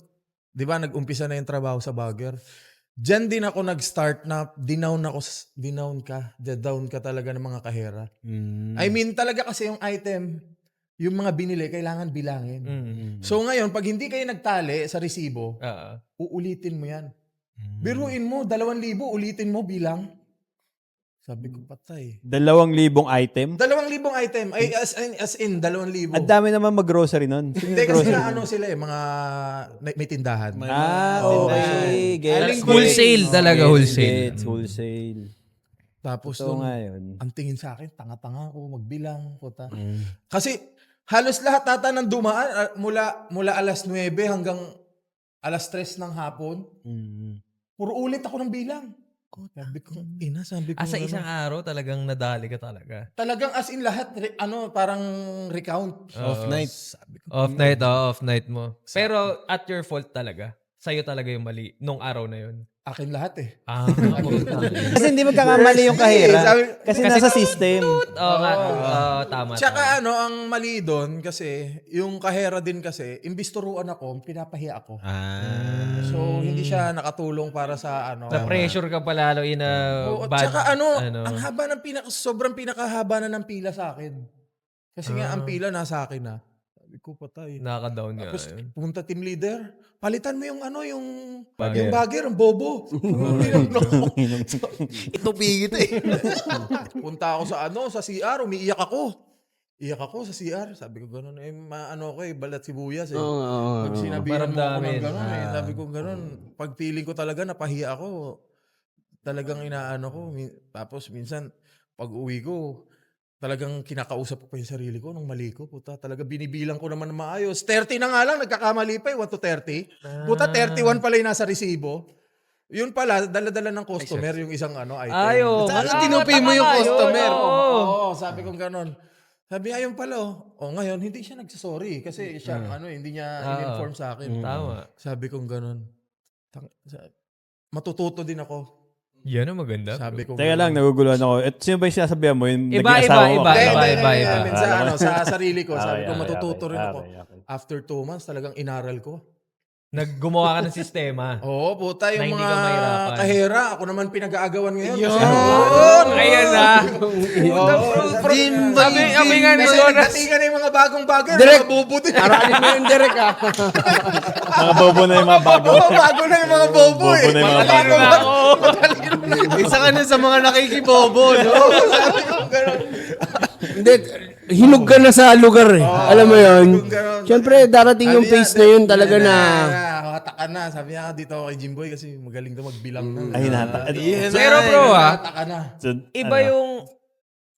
di ba, nag-umpisa na yung trabaho sa bagger. Diyan din ako nag-start na down ka talaga ng mga kahera. I mean, talaga kasi yung item, yung mga binili, kailangan bilangin. So ngayon, pag hindi kayo nagtali sa resibo, uulitin mo yan. Biruin mo, 2,000, ulitin mo bilang. Sabi ko, patay. 2,000 item? 2,000 item. Ay, as in, 2,000. Ang dami naman mag-grocery nun. Hindi kasi sila mga may tindahan. Okay. Gets. Wholesale talaga, wholesale. Wholesale. Tapos So ngayon. ang tingin sa akin, tanga-tanga ako, magbilang. Puta. Kasi halos lahat nata ng dumaan, mula alas 9 hanggang alas 3 ng hapon, puro ulit ako ng bilang. Sabi ko, Sa isang araw, talagang nadali ka talaga. talagang as in lahat, parang recount. off night. Sabi ko, Off night mo. Pero at your fault talaga. sa'yo talaga yung mali nung araw na yun? Akin lahat eh. Kasi hindi magkakamali yung kahera. Kasi nasa system. Oo nga. Tama. Tsaka ang mali doon kasi, yung kahera din kasi, imbis turuan ako, pinapahiya ako. So, hindi siya nakatulong para sa Na-pressure ka pa lalo in a bad... Tsaka ang haba ng sobrang pinakahaba na ng pila sa akin. Kasi nga, ang pila nasa akin na. Sabi ko, patay. Nakaka-down nga Tapos, yun. punta team leader, palitan mo yung Bagger. yung bagger, ang bobo. Ito pigit eh. Punta ako sa CR, umiiyak ako. Iyak ako sa CR. Sabi ko gano'n, balat sibuyas eh. Pag sinabihan mo ako ng gano'n sabi ko gano'n. Pag feeling ko talaga napahiya ako, talagang inaano ko. Tapos minsan, pag uwi ko, talagang kinakausap ko pa yung sarili ko nung mali ko. Puta, talaga binibilang ko naman na maayos. 30 na nga lang, nagkakamali pa 1 to 30. Puta, 31 pala yung nasa resibo. Yun pala, dala-dala ng customer yung isang item. Ayo. Saan tinupi mo yung customer? Oo, sabi kong ganon. Sabi, ayun pala. Ngayon, hindi siya nagsasorry. Kasi siya, hindi niya in-inform sa akin. Tama. Sabi kong ganon. Matututo din ako. Yan ang maganda. Sabi ko. Teka lang, naguguluhan ako. Sino ba yung sinasabihan mo? Yung Iba. Minsan, sa sarili ko. Sabi ko, matututo rin ako. Okay. After 2 months, talagang inaral ko. Naggumawa ka ng sistema. Oo, puta, Na yung hindi mga ka mahirapan. kahera. Ako naman pinag-aagawan ngayon. Ayan na. Sabi nga ni Kasi Jonas. nagdatingan na yung mga bagong bagay. Direct. Mga bobo din. Aralin mo yung direct Mga bobo na yung mga bago. Bago na yung mga bobo eh. Bobo na yung mga Matalino na ako. Isa ka na sa mga nakikibobo, no? Sabi ko gano'n. Hindi, hinog ka na sa lugar eh. Alam mo yun? Siyempre, darating yung phase na yun talaga na... Hatakan na. Sabi niya dito kay Jimboy kasi magaling daw magbilang na. Ay, nata. Pero bro Hatakan na. iba yung...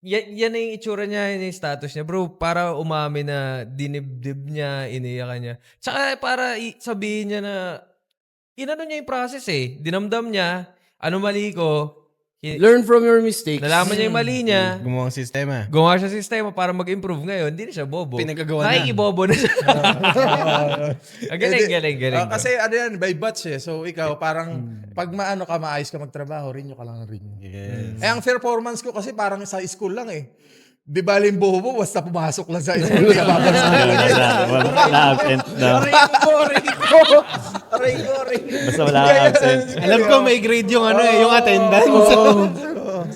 Yan na yung itsura niya, yun yung status niya. Bro, para umamin na dinibdib niya, iniyakan niya. Tsaka para sabihin niya na inano niya yung process eh. Dinamdam niya, ano mali ko. Learn from your mistakes. Nalaman niya yung mali niya. Gumawang sistema. Gumawa siya sa sistema para mag-improve ngayon. Hindi na siya bobo. Pinagagawa na. Nakikibobo na siya. Galing. Kasi yan, by batch eh. So ikaw parang pag maayos ka magtrabaho, rinyo ka lang rinyo. Yes. Ang performance ko kasi parang sa school lang eh. Di ba yung bobo, basta pumasok lang sa school. Di ka Na-absent na. Basta wala kang absent. Alam ko may grade yung yung attendance.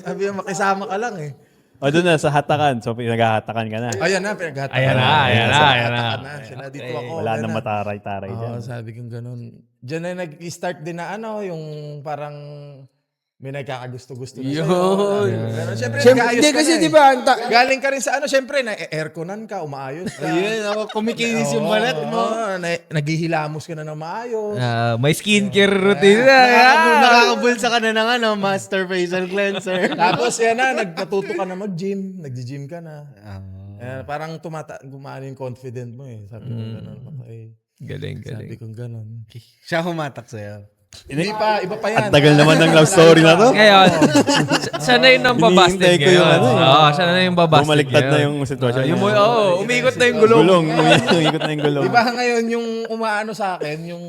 Sabi yung makisama ka lang eh. O doon na, sa hatakan. So, pinaghahatakan ka na. Ayan na, pinaghatakan. Ayan na. Siya na dito ako. Wala ayan nang na. mataray-taray dyan. Sabi kong ganun. Diyan na nag-start din na yung parang may nagkakagusto-gusto na sa'yo. Pero syempre, nag-aayos Hindi ka kasi na eh. di ba, Galing ka rin sa syempre, na-airconan ka, umaayos ka. Ayun, kumikinis yung balat mo. Naghihilamos ka na ng maayos. May skincare routine na. Nakakabulsa ka na ng master facial cleanser. Tapos yan na, natuto ka na mag-gym. Nag-gym ka na. Parang gumana yung confident mo eh. Sabi ko gano'n. Okay. Galing. Sabi ko gano'n. Siya humatak sa'yo. Hindi pa, iba pa yan. Ang tagal naman ng love story na to. Ngayon, siya na yung nambabasted Hinihintay ko ngayon. yung Oo, siya na yung babasted Bumaliktad na ngayon. yung sitwasyon. Umikot na yung gulong. Umikot na yung gulong. Di ba ngayon yung umaano sa akin, yung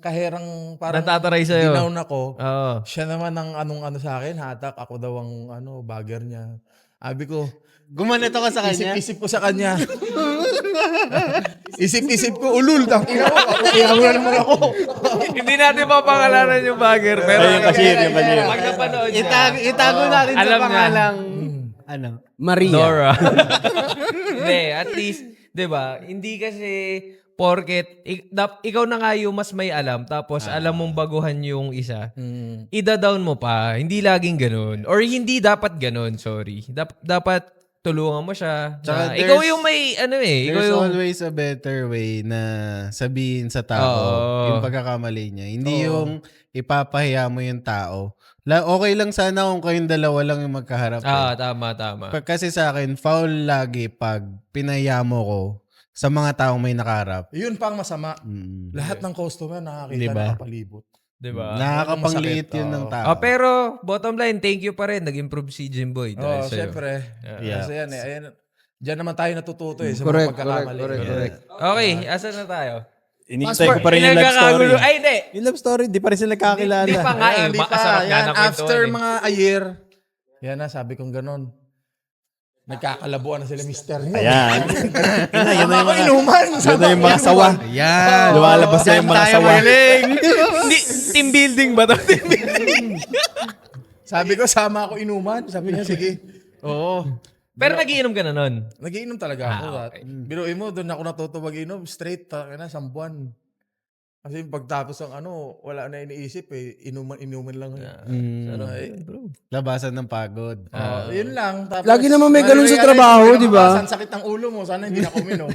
kaherang parang Natataray sa'yo. dinaw ako, Oo. siya naman ang ano sa akin, hatak, ako daw ang bagger niya. Sabi ko, Gumanito ka sa kanya? isip-isip ko sa kanya. Isip-isip ko, ulul, tangina mo, kaya mo na naman ako. Hindi natin mapangalanan yung bagger. Pero Yung cashier. pag napanood niya, Itago natin sa Alam niya. pangalang... Maria. Nora. Hindi, at least, di ba, hindi kasi porket, ikaw na nga yung mas may alam, tapos alam mong baguhan yung isa, ida-down mo pa. Hindi laging ganun. Or hindi dapat ganun, sorry. Dapat tulungan mo siya. Tsaka Ikaw yung may, ikaw There's yung... always a better way na sabihin sa tao yung pagkakamali niya. Hindi yung ipapahiya mo yung tao. Okay lang sana kung kayong dalawa lang yung magkaharap. Tama. Kasi sa akin, foul lagi pag pinahiya mo ko sa mga taong may nakaharap. Yun pang masama. Lahat ng customer nakakita Diba? na kapalibot. Diba? Nakakapangliit yun ng tao. Pero, bottom line, thank you pa rin. Nag-improve si Jimboy. Oo, dahil sa'yo. syempre. Yeah. Kasi yan eh. Ayan, diyan naman tayo natututo eh. Sa Correct, mga pagkakamali. correct. Okay, asan na tayo? Inihintay ko pa rin yung love story. Pinagkakagulo. Ay, hindi. Yung love story, di pa rin sila kakilala. Hindi pa nga eh. Hindi pa. Masarap nga Yan, na kwentuhan after eh. mga a year, yan na, sabi kong ganon. Nagkakalabuan na sila mister niyo. Ayan. Yan na yung mga, Inuman. yan na yung mga sawa. Yan. Lumalabas na yung mga sawa. Hindi, team building ba to? Team building. Sabi ko, sama ako inuman. Sabi niya, sige. Oo. Pero nagiinom ka na nun. Nagiinom talaga ako. okay. Biruin mo, doon ako natuto mag-inom. Straight, na, 1 buwan. Kasi pagtapos ng wala na iniisip eh. Inuman lang. Ano, Labasan ng pagod. yun lang. Tapos, Lagi naman may ganun sa ma-realize trabaho, mo, di ba? Ang sakit ng ulo mo. Sana hindi na ako minom.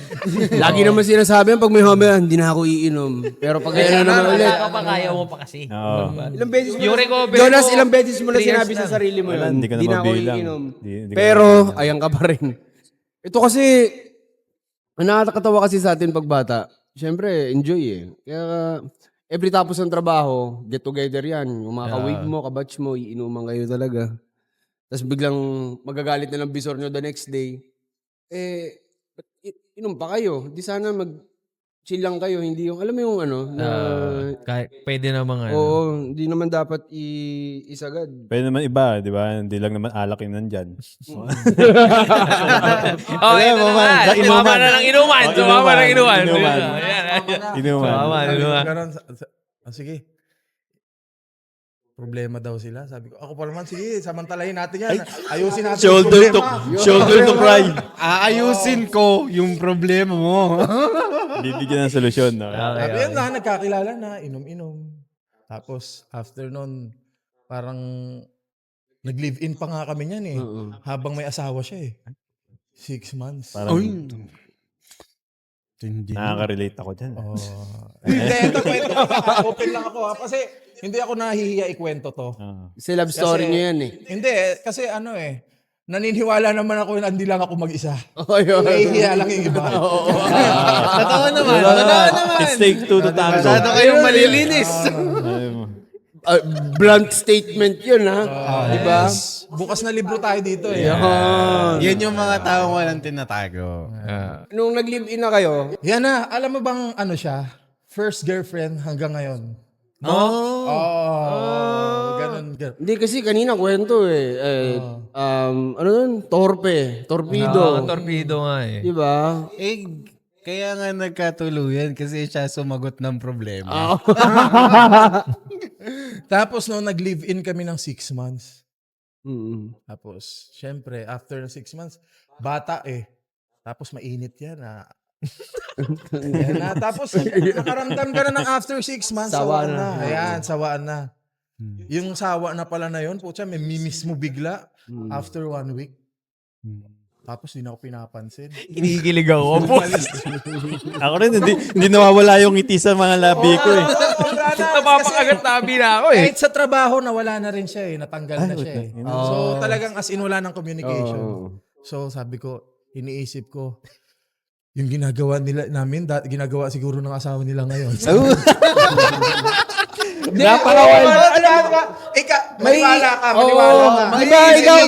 Lagi naman sinasabi pag may home, hindi na ako iinom. Pero pag gano'n naman ulit. Kaya pa kaya mo pa kasi. Oo. Ilang beses mo Yung na, recovery Jonas, mo, ilang beses mo na 3 years sinabi sa lang. sarili mo Wala, yun. hindi ka na Hindi na ako mabilang. iinom. Hindi ka Pero, mabilang. ayan ka pa rin. Ito kasi, ang nakakatawa kasi sa atin pag bata, syempre, enjoy eh. Kaya, every tapos ng trabaho, get together yan. Yung mga ka-wave mo, ka-batch mo, iinuman kayo talaga. Tapos biglang magagalit na ng bisor nyo the next day. Ba't inom pa kayo? Di sana chill lang kayo. Hindi yung, alam mo yung na, Pwede namang oo, hindi naman dapat isagad. Pwede naman iba, di ba? Hindi lang naman alak yung nandyan. Oh, ito naman. Sumama na ng inuman. Oh, Sumama inuman. ng inuman. Inuman. Ayan. Inuman. Sumama, Sabi ko inuman. ganon, sige. Problema daw sila. Sabi ko, ako pa naman, sige, samantalahin natin yan. Ayusin natin yung problema. Shoulder to cry. Aayusin ko yung problema mo. Bibigyan ng solusyon. No? Sabi yan na, nagkakilala na, inom-inom. Tapos, after nun, parang nag-live-in pa nga kami niyan eh. Habang may asawa siya eh. 6 months. Parang Hindi. nakaka-relate ako dyan. Hindi, ito kwento. Open lang ako ha. Kasi hindi ako nahihiya ikwento to. Kasi love story Kasi- nyo yan eh. Hindi, kasi naniniwala naman ako na hindi lang ako mag-isa. Ayun. Nahihiya lang yung iba. Totoo naman. Totoo naman. It's take two to tango. Masyado kayong malilinis. Blunt statement yun ha. Di ba? Bukas na libro tayo dito eh. Yan yung mga taong walang tinatago. Nung nag-live-in na kayo, Yan na, alam mo bang siya? First girlfriend hanggang ngayon. Ganun. hindi kasi kanina kwento ano nun? Torpedo. Torpedo nga eh. Di ba? Kaya nga nagkatuluyan kasi siya sumagot ng problema. Tapos no, nag-live-in kami ng 6 months. Mm-hmm. Tapos, syempre, after ng 6 months, bata eh. Tapos mainit yan na. Yan na. Tapos, nakaramdam ka na ng after 6 months, Sawa sawaan na. na. Ayan, sawaan na. Yung sawa na pala na yun, putya, may miss mo bigla after 1 week. Tapos, di na ako pinapansin. Kinikilig ako. Ako rin, hindi nawawala yung ngiti sa mga labi ko eh. Napapakagat tabi na ako eh. Kahit sa trabaho, nawala na rin siya eh. Natanggal na siya eh. So, talagang as in, wala ng communication. So, sabi ko, iniisip ko, yung ginagawa namin, ginagawa siguro ng asawa nila ngayon. Maniwala ka. Di ba, ikaw,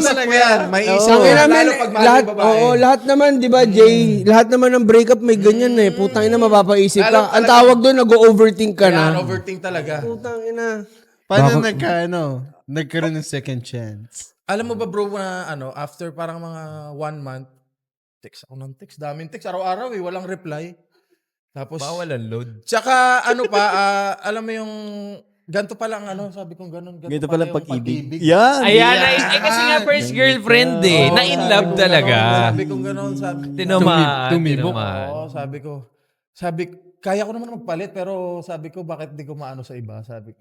May isip Sabi yan, namin, lalo pag mahal lahat, yung babae. lahat naman, di ba, Jay, lahat naman ng breakup may ganyan eh. Putang ina, mapapaisip Lalo ka. Ang tawag doon, nag-overthink ka Yan, na. overthink talaga. Putang ina. Paano nagkaroon ng second chance? Alam mo ba bro na after parang mga 1 month, text ako ng text. Daming text. Araw-araw eh. Walang reply. Tapos, Bawal ang load. tsaka alam mo yung, ganito pa lang sabi kong ganun. Ganito palang yung pag-ibig. Yan! Ayan, kasi nga first girlfriend eh. Na-in love talaga. Sabi kong ganun. Tumibok. Oo, sabi, kaya ko naman magpalit, pero sabi ko, bakit di ko maano sa iba? Sabi ko,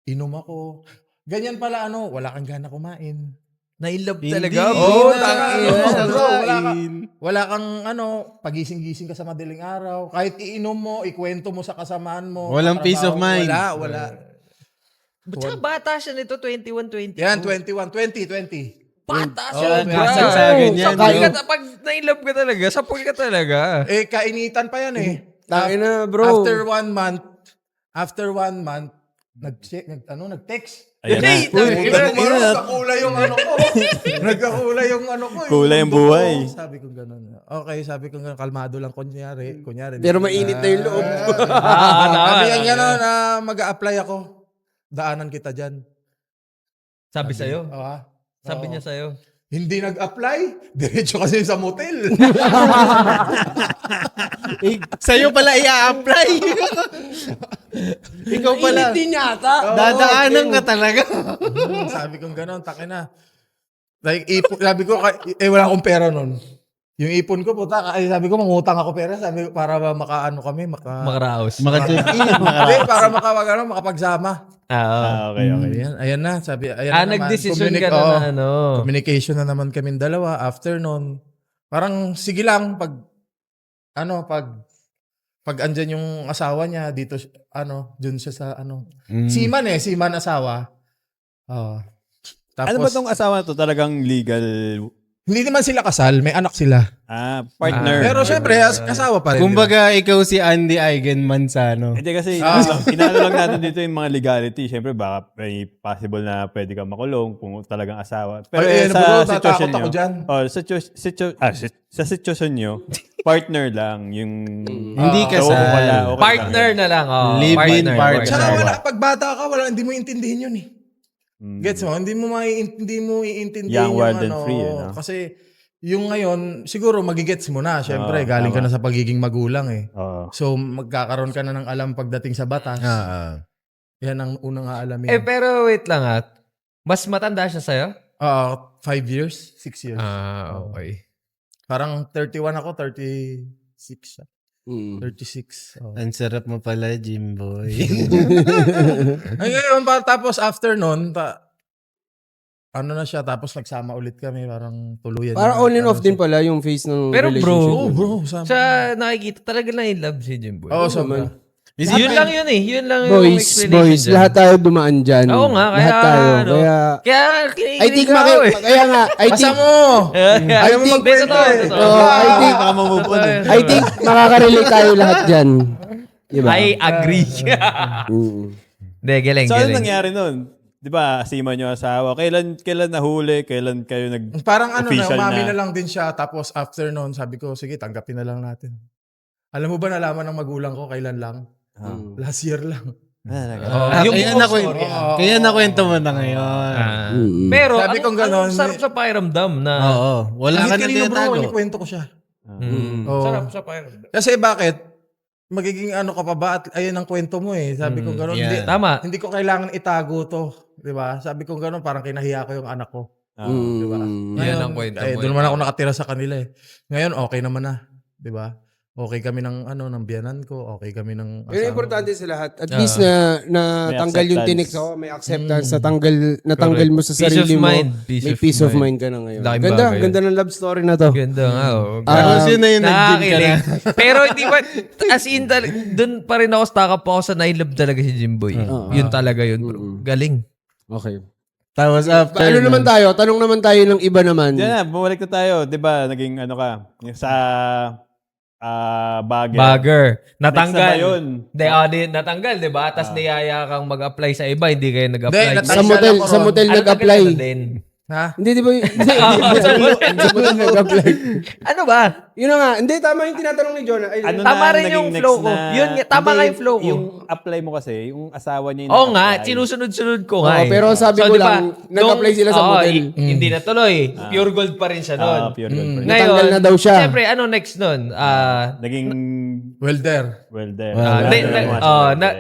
inom ako. Ganyan pala, wala kang gana kumain. Na-in love Hindi. talaga. Oo, Wala kang pagising-gising ka sa madaling araw. Kahit iinom mo, ikwento mo sa kasamaan mo. Walang sa peace of trabaho, mind. Wala. Tsaka bata siya nito, 21, 22. Yan, 21, 20. Bata siya. Kasagsagan yan. Sapul ka, pag na-in love ka talaga, sapul ka talaga. Kainitan pa yan eh. Tangina, bro. After 1 month, nag-text. Ayan na. Nagkakulay yung ano ko. Nagkakulay yung ano ko. Kulay ang buhay. Sabi ko gano'n. Okay, sabi ko gano'n. Kalmado lang kunyari. Pero mainit na yung loob. Sabi yan gano'n na mag-a-apply ako. Daanan kita dyan. Sabi sa'yo. Oo. Sabi niya sa'yo. Hindi nag-apply. Diretso kasi sa motel. Sa'yo pala i-apply. Ikaw pala. Hindi yata. Dadaanan ka talaga. Sabi ko gano'n, takin na. Like, sabi ko, wala akong pera nun. Yung ipon ko, puta, sabi ko, mangutang ako pera. Sabi ko, para makaano kami, Makaraos. Maka-check in. Hindi, para makapagsama. Okay. Ayan na, sabi, ayan na naman. Nag-decision ka na ano. Communication na naman kaming dalawa. After nun, parang sige lang, pag andyan yung asawa niya, dito, dun siya sa, Seaman asawa. Tapos, Ano ba tong asawa na to? Talagang legal hindi naman sila kasal, may anak sila. partner. Pero syempre, asawa pa rin. Kumbaga, ikaw si Andy Eigenman sa ano. Hindi kasi, inaano lang natin dito yung mga legality. Siyempre, baka may possible na pwede kang makulong kung talagang asawa. Pero sa sitwasyon nyo, sa sitwasyon nyo, partner lang yung... Hindi kasal. Partner na lang. Live-in partner. Tsaka wala, pag bata ka, hindi mo intindihin yun eh. Gets mo? Hindi mo iintindihin Young, yung wild, and free. Kasi yung ngayon, siguro magigets mo na. Siyempre, galing ka na sa pagiging magulang eh. So, magkakaroon ka na ng alam pagdating sa batas. Yan ang unang aalamin. Pero wait lang mas matanda siya sa'yo? 5 years? 6 years. Okay. Parang 31 ako, 36 siya. 36. Ang sarap mo pala, Jimboy. Ay, ngayon, tapos after nun, na siya, tapos nagsama ulit kami, parang tuluyan. Parang on and off din pala yung phase ng Pero relationship. bro, sama. sa nakikita talaga na in love si Jimboy. Oo, sobra. Yun lang yun eh. Yun lang yung Boys, explanation dyan. lahat tayo dumaan dyan. Oo nga, lahat tayo. Kaya, I think kaya nga, Basta mo! Ayaw mo magkwento eh. I think makaka-relate tayo lahat dyan. Diba? I agree. Hindi, galing, So, ano galing. nangyari nun? Di ba, asima nyo asawa? Kailan nahuli? Kailan kayo Parang official umami na lang din siya. Tapos after nun, sabi ko, sige, tanggapin na lang natin. Alam mo ba, nalaman ng magulang ko kailan lang? Last year lang. Kaya nakwento mo na ngayon. Pero, Sabi kong ganon, sarap sa pakiramdam na. Oo. Wala ka na kanino bro, tinatago. inikwento ko siya. Sarap sa pakiramdam. Kasi bakit? Magiging ka pa ba? At ayan ang kwento mo eh. Sabi ko gano'n. Yeah. Tama. Hindi ko kailangan itago to. Diba? Sabi ko gano'n, parang kinahiya ko yung anak ko. Diba? Yan ang kwento mo. Doon naman ako nakatira sa kanila eh. Ngayon, okay naman na. Diba? Okay kami ng ng biyanan ko. Okay kami ng Pero importante sa lahat. At least na tanggal yung tinik. So, may acceptance. Natanggal mo sa sarili mo. May peace of mind ka na ngayon. Ganda ng love story na to. Ganda nga. Tapos yun na yung nag-gym ka na. Pero hindi ba, as in, dun pa rin ako stuck up ako sa na-love talaga si Jimboy. Yun talaga yun, bro. Galing. Okay. Tapos after Ano naman tayo? Tanong naman tayo ng iba naman. Yan na, bumalik na tayo. Di ba, naging yung sa bagger. Bagger. Next na ba Natanggal. yun? Natanggal, di ba? Tapos niyaya kang mag-apply sa iba, hindi kayo nag-apply. Sa motel nag-apply. Ha? Hindi, di ba? Sa motel nag-apply. Ano ba? Yun na nga. Hindi, tama yung tinatanong ni Jonah. Tama rin yung flow ko. Yun, tama nga yung flow ko. Yung apply mo kasi, yung asawa niya yung Oo nga, nag-apply. sinusunod-sunod ko nga. Pero sabi ko lang, nag-apply sila sa motel. Hindi na tuloy. Pure gold pa rin siya nun. Pure gold pa rin. Ngayon, Natanggal na daw siya. Siyempre, ano next nun? Naging Welder. welder.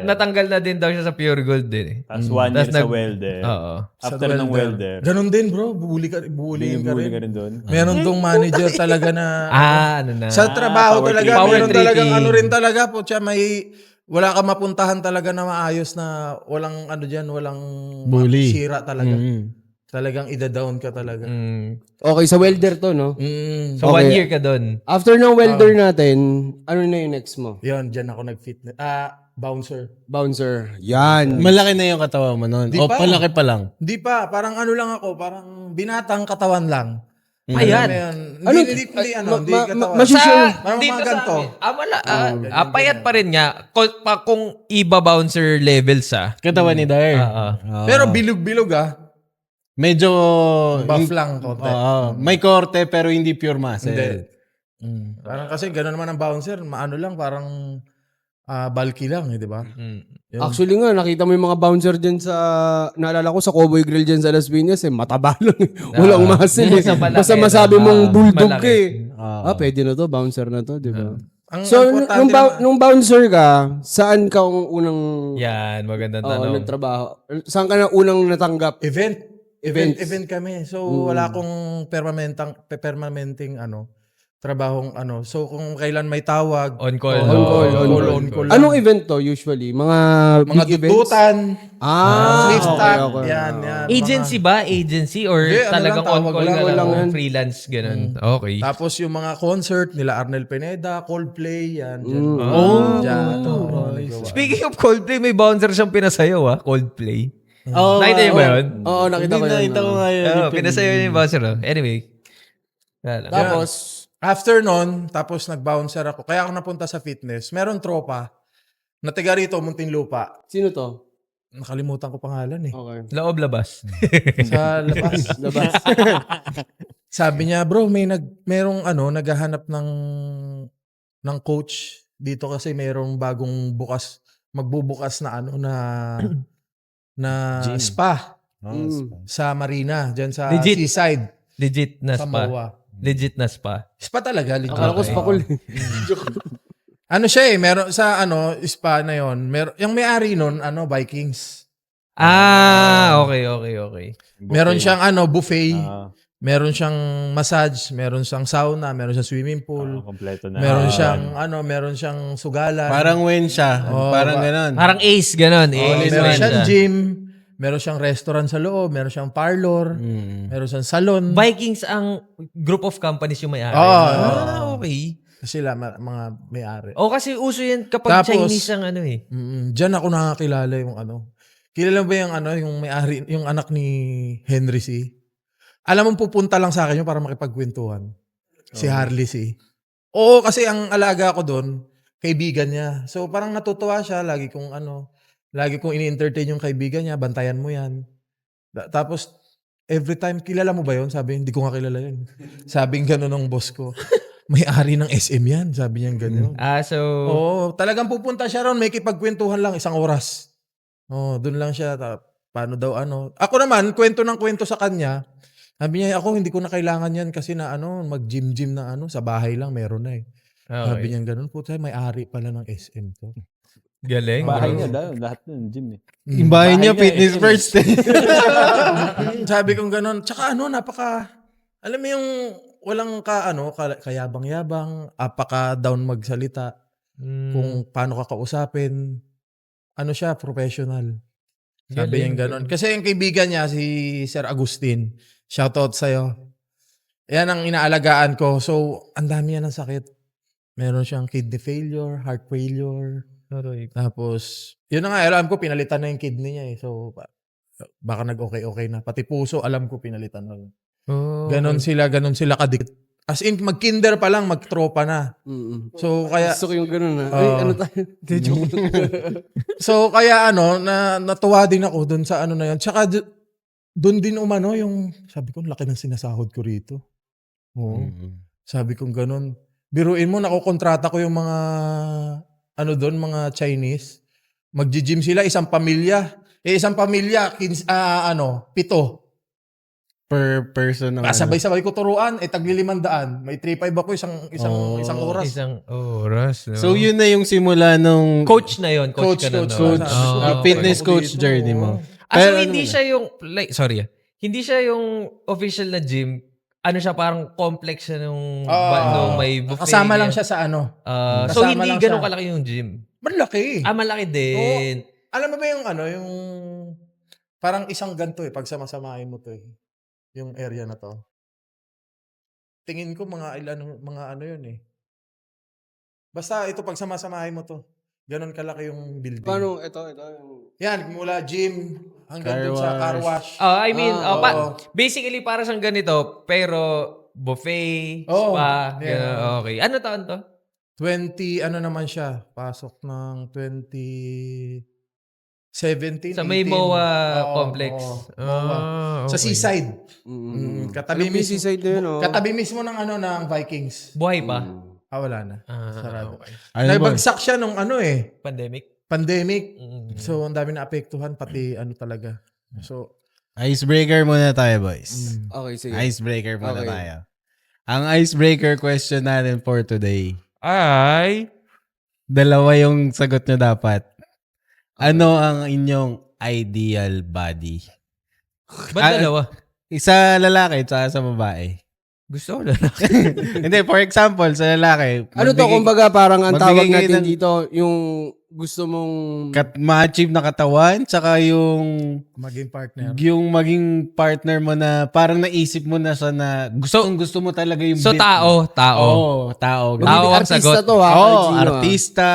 Natanggal na din daw siya sa pure gold din eh. Tapos 1 year sa welder. Oo. After ng welder. Ganun din bro. Bubuling ka Buli ka rin. rin doon. Meron tong manager talaga na... Ano na. Sa trabaho power talaga, tripping. meron Power talagang tripping. rin talaga po. Siya wala ka mapuntahan talaga na maayos na walang walang Bully. sira talaga. Talagang ida-down ka talaga. Okay, sa welder to, no? So, Okay. 1 year ka doon. After ng welder natin, ano na yung next mo? Yun, dyan ako nag-fitness. Bouncer. Bouncer. Yan. Malaki na yung katawan mo noon. Di O pa. palaki pa lang. Di pa, parang lang ako, parang binatang katawan lang. Payat. Hindi katawan. Masisure. Parang Dito mga sa ganito. amin, payat pa rin nga. Kung iba-bouncer levels Katawan ni Dyer. Pero bilog-bilog Medyo... Buff lang konti. May korte pero hindi pure muscle. Hindi. Parang kasi gano'n naman ang bouncer. Maano lang, parang bulky lang, di ba? Yun. Actually nga, nakita mo yung mga bouncer dyan sa, naalala ko sa Cowboy Grill dyan sa Las Piñas, mataba lang. Walang muscle. Basta malaki, Basta masabi mong bulldog malaki. ka pwede na to, bouncer na to, di ba? Ang importante nung bouncer ka, saan ka unang Yan, magandang tanong. nagtrabaho? Saan ka na unang natanggap? Event kami. So, wala akong permanenteng trabahong So, kung kailan may tawag. On call. On call. Anong event to usually? Mga big events? dudutan. Sleeve stack. okay. Yan. Agency ba? Agency? Or Hindi, talagang tawag on-call lang, ka lang? yan. Freelance, ganun. Okay. Tapos yung mga concert nila Arnel Pineda, Coldplay, yan. Dyan. Speaking of Coldplay, may bouncer siyang pinasayaw, Coldplay. Nakita niyo ba yun? Oo, nakita ko yun. Nakita ko nga yun. Pinasayaw niya yung bouncer. Anyway. Tapos, After nun, tapos nag-bouncer ako. Kaya ako napunta sa fitness. Meron tropa na taga rito, Muntinlupa. sino to? Nakalimutan ko pangalan Okay. Laob labas. Sa labas. Sabi niya, bro, merong naghahanap ng coach dito kasi merong bagong magbubukas na spa sa Marina, diyan sa Legit. seaside. Legit na Sa spa. Mawa. Legit na spa. Spa talaga, legit. Akala ko spakul. Siya meron sa spa na yon. Yung may-ari nun, Vikings. Okay. Meron siyang buffet. Meron siyang massage, meron siyang sauna, meron siyang swimming pool. Kompleto na. Meron siyang sugalan. Parang wen siya. Parang ganon. Parang Ace, ganun. Ace meron man siyang siya. gym, meron siyang restaurant sa loob, meron siyang parlor, meron siyang salon. Vikings ang group of companies yung may-ari. Okay. Sila mga may-ari. Kasi uso yan kapag Tapos, Chinese ang Diyan ako nakakilala yung Kilala ba yung may-ari, yung anak ni Henry C? Alam mo, pupunta lang sa akin yun para makipagkwentuhan. Si Harley C. Oo, kasi ang alaga ko doon, kaibigan niya. So parang natutuwa siya, lagi kong ini-entertain yung kaibigan niya, bantayan mo yan. Tapos, every time, kilala mo ba yun? Sabi, hindi ko nga kilala yun. Sabing gano'n ng boss ko. May-ari ng SM yan. Sabi niya gano'n. Oo, talagang pupunta siya ron, may kipagkwentuhan lang, 1 oras. Doon lang siya. Paano daw Ako naman, kwento sa kanya. Sabi niya, ako hindi ko na kailangan yan kasi na mag-gym na sa bahay lang meron na . Sabi niya gano'n, puta, may-ari pala ng SM to. Galing. Bahay niya, lahat nun, gym Yung bahay niya, fitness first. Sabi kong gano'n. Tsaka alam mo yung walang kayabang-yabang, apaka-down magsalita, kung paano ka kausapin, siya, professional. Sabi niya gano'n. Kasi yung kaibigan niya, si Sir Agustin, shoutout sa'yo. Yan ang inaalagaan ko. So, ang dami yan ng sakit. Meron siyang kidney failure, heart failure. Tapos, yun na nga, alam ko, pinalitan na yung kidney niya . So, baka nag-okay na. Pati puso, alam ko, pinalitan na. Ganon sila kadikit. As in, mag-kinder pa lang, mag-tropa na. So, kaya... Gusto ko yung gano'n na. Ano tayo? So, kaya natuwa din ako dun sa na yun. Tsaka, dun din yung... Sabi ko, laki ng sinasahod ko rito. Sabi ko gano'n. Biruin mo, nakukontrata ko yung mga... mga Chinese. Mag-gym sila, isang pamilya. Isang pamilya, 7. Per person. Sabay-sabay ko turuan, tagli 500. May 3,500 ako isang oras. Isang oras. No? So yun na yung simula nung coach na yun. Coach ka na doon. fitness coach journey mo. So hindi siya yung, hindi siya yung official na gym. Siya, parang complex siya nung may buffet. Kasama lang siya sa so hindi ganun kalaki yung gym. Malaki. Malaki din. Alam mo ba yung parang isang ganto pag sama-samahin mo to yung area na to. Tingin ko mga yun Basta ito pag sama-samahin mo to. Ganon kalaki yung building. Paano? Ito. Yan, mula gym hanggang dun sa car wash. Basically para siyang ganito, pero buffet, Oh, spa, yeah. gano'n. Okay. Ano taon to? 20, ano naman siya, pasok ng 2017, Sa may 18. MOA Oo, complex. MOA. Sa okay. seaside. Ano Katabi po yung mismo. seaside na yun, oh? Katabi mismo ng ng Vikings. Buhay pa? Wala na. Sarado. Okay. Ano ba? Nagbagsak siya nung Pandemic? pandemic. So, ang dami na apektuhan, pati talaga. So, Icebreaker muna tayo, boys. Okay, sige. Icebreaker muna Okay. tayo. Ang icebreaker question natin for today. Ay! Dalawa yung sagot nyo dapat. Ano ang inyong ideal body? Ba't dalawa? Isa lalaki at sa babae. Gusto ko lalaki. Hindi, for example, sa lalaki. Ano to, kumbaga parang ang tawag magbigay natin ng- dito, yung gusto mong... ma-achieve na katawan, tsaka yung maging partner. maging partner mo na parang naisip mo na siya na gusto mo talaga yung So, build tao. mo. Oo, tao. Tao ang artista sagot. to, ha? Oo, Kahit sino, ha? artista,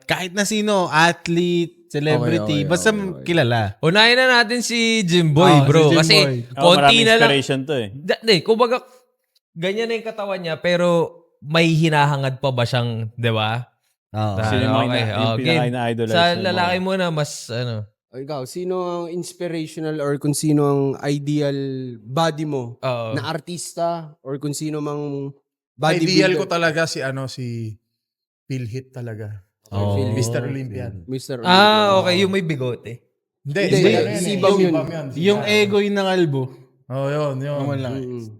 kahit na sino, athlete, celebrity, Okay, basta kilala. Unahin na natin si Jimboy, Oh, bro. si Jimboy. Kasi Marami konti na lang. inspiration to eh. Kumbaga, ganyan na yung katawan niya, pero may hinahangad pa ba siyang, di ba? Oo. Sino yung mga yung game. pinaka-ina-idolize Sa mo? lalaki muna, mas, O ikaw, sino ang inspirational or kung sino ang ideal body mo? Oo. Na artista or kung sino mang Ideal bodybuilder? ko talaga si Phil Heath talaga. Oh. Mr. Olympian. Mr. Okay. Yung may bigote. Hindi, Hindi, ano si yun, Bam yun. Yung ego yung nangalbo. Oh, yun.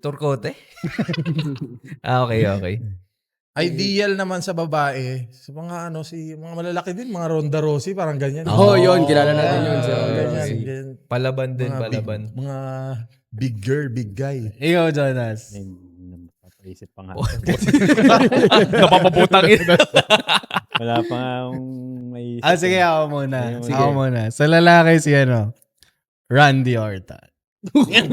Turkote? Okay. Ideal naman sa babae, sa mga mga malalaki din, mga Ronda Rousey, parang ganyan. Oh, yun. Kilala natin yun. Ganyan. Palaban din, Mga palaban. Mga big girl, big guy. Ikaw, Jonas. Napapaisip pa nga. Napapaputang ina. Wala pa nga akong may... Sige, ako muna. Sige. Ako muna. Sa lalaki si Randy Orton. Yun,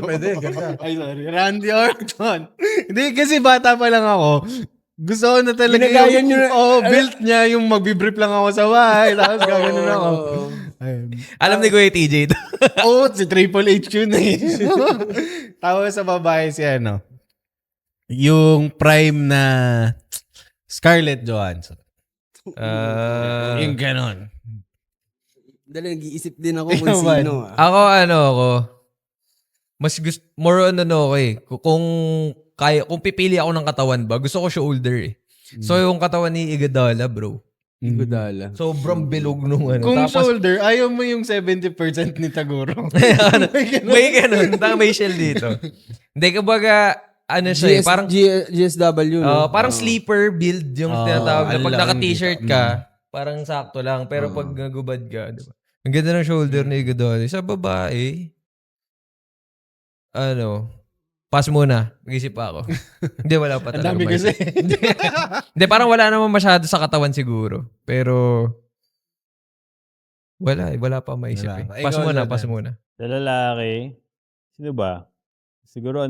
pwede. Ganda. Ay, sorry. Randy Orton. Hindi, kasi bata pa lang ako. Gusto ko na talaga Ginagaya nyo na- built niya yung magbibrief lang ako sa bahay. Tapos gaganon ako. Ayun. Alam ni Kuya TJ ito. Si Triple H yun eh. Tapos sa babae si yung prime na Scarlett Johansson. Yung ganon. Dali, nag-iisip din ako kung Ikaw ba? sino. Ako. Mas gusto, more on ako eh. Kung pipili ako ng katawan ba, gusto ko shoulder eh. So yung katawan ni Iguodala, bro. Iguodala. Sobrang bilog nung Kung Tapos, shoulder, ayaw mo yung 70% ni Taguro. may ganun. May shell dito. Hindi, kumbaga, siya eh. Parang, GSW, no? parang sleeper build yung tinatawag na ang pag laki naka-t-shirt ka, parang sakto lang. Pero pag nagubad ka, diba? Ang ganda ng shoulder ni Iguodala. Sa babae, pass muna. Mag-isip pa ako. Hindi, wala pa Ang talaga. dami kasi. Hindi, parang wala naman masyado sa katawan siguro. Pero, wala pa maisip Wala eh. pa. Pass Ikaw, muna, Jordan. pass muna. Sa lalaki, sino ba? Siguro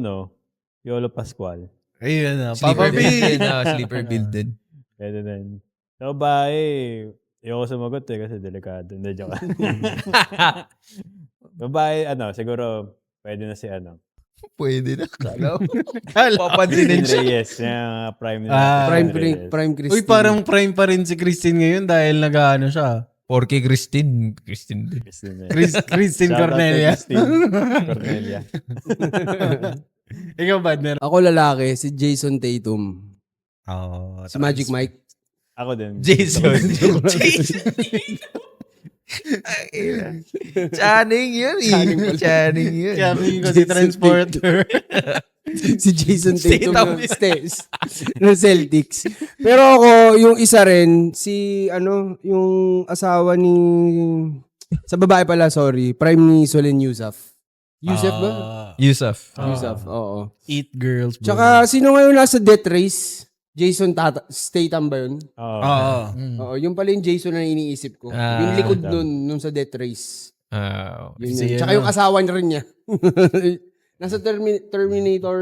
Piolo Pascual. Ayun na. Sleeper Papa B. build din. Sleeper build din. Pwede din. Sa babae, ayoko sumagot kasi delikado. Hindi, joke. Babae, siguro, pwede na si Pwede na. Hala. Papansinin Christine siya. Reyes. Yung prime na Prime Reyes. Christine. Uy, parang prime pa rin si Christine ngayon dahil nag-ano siya. Porky Christine din. Christine, Christine Shout out Cornelia. kay Christine Cornelia. Ikaw, Badner. Ako lalaki, si Jason Tatum. Oh, Si Magic Mike. Ako din. Jason. Channing yun eh. Channing yun. Kaya tingin ko si Transporter. Si Jason Tatum Tatum. ng Celtics. Pero ako, yung isa rin, yung asawa ni... Sa babae pala, sorry. Prime ni Solen Yusuf. Yusuf ba? Yusuf. Yusuf, oo. Eat girls, bro. Tsaka, sino ngayon nasa death race? Jason Statham ba yun? Oo. Oo. Oo, yung pala yung Jason na iniisip ko. Yung likod nung sa death race. Yun Si yun. Tsaka yung asawa niya rin niya. Nasa Terminator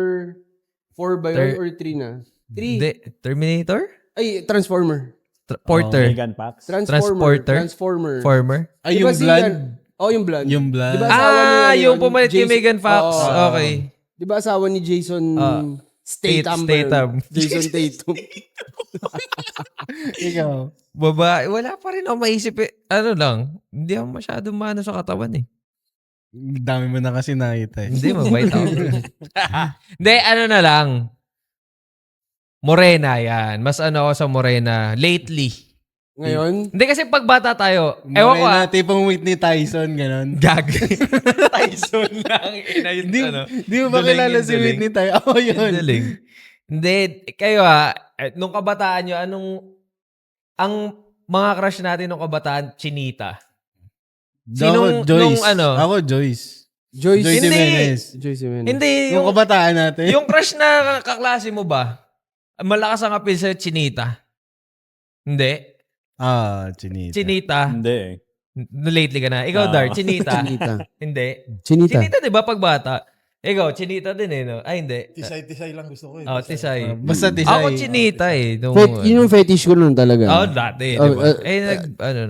4 ba yun? Or 3 na? 3. Terminator? Ay, Transformer. Porter. Megan Pax. Transporter? Transformer. Farmer? Di Yung ba si blood? yan? Oh, yung blood. Yung blood. Di ba asawa niya yun? Yung pumalit kay Jason- Megan Fox. Oo. Okay. Di ba asawa ni Jason Statham? Statham. Jason Tatum. Ikaw. Babae, wala pa rin ako maisip eh. Ano lang, hindi ako masyadong mano sa katawan eh. Dami mo na kasi nakita eh. Hindi, mabait ako. Hindi, ano na lang. Morena yan. Mas ano ako sa Morena. Lately. Ngayon, Hindi kasi pag bata tayo, ewan ko Morena, tipong Whitney Tyson, ganon. Gag. Tyson lang. Yun, Di mo ba kilala si Whitney Tyson? Oo, yun. Duling. Hindi, kayo nung kabataan nyo, ang mga crush natin nung kabataan, Chinita. Sinong, Ako, Joyce. nung ano? Ako, Joyce. Joyce Joyce Hindi. Jimenez. Joyce Jimenez. Hindi, Yung kabataan natin. yung crush na kaklase mo ba, malakas ang appeal sa Chinita? Hindi. Chinita. Chinita. Hindi eh. Lately ka na. Ikaw, Dar, Chinita. Chinita. Hindi. Chinita. Chinita, di ba, pag bata? Ikaw, Chinita din eh, no? Ay, hindi. Tisay-tisay lang gusto ko eh. Tisay. Basta Tisay. Ako, Chinita eh. Nung, Yun yung fetish ko nun talaga. dati, di Oh, ba?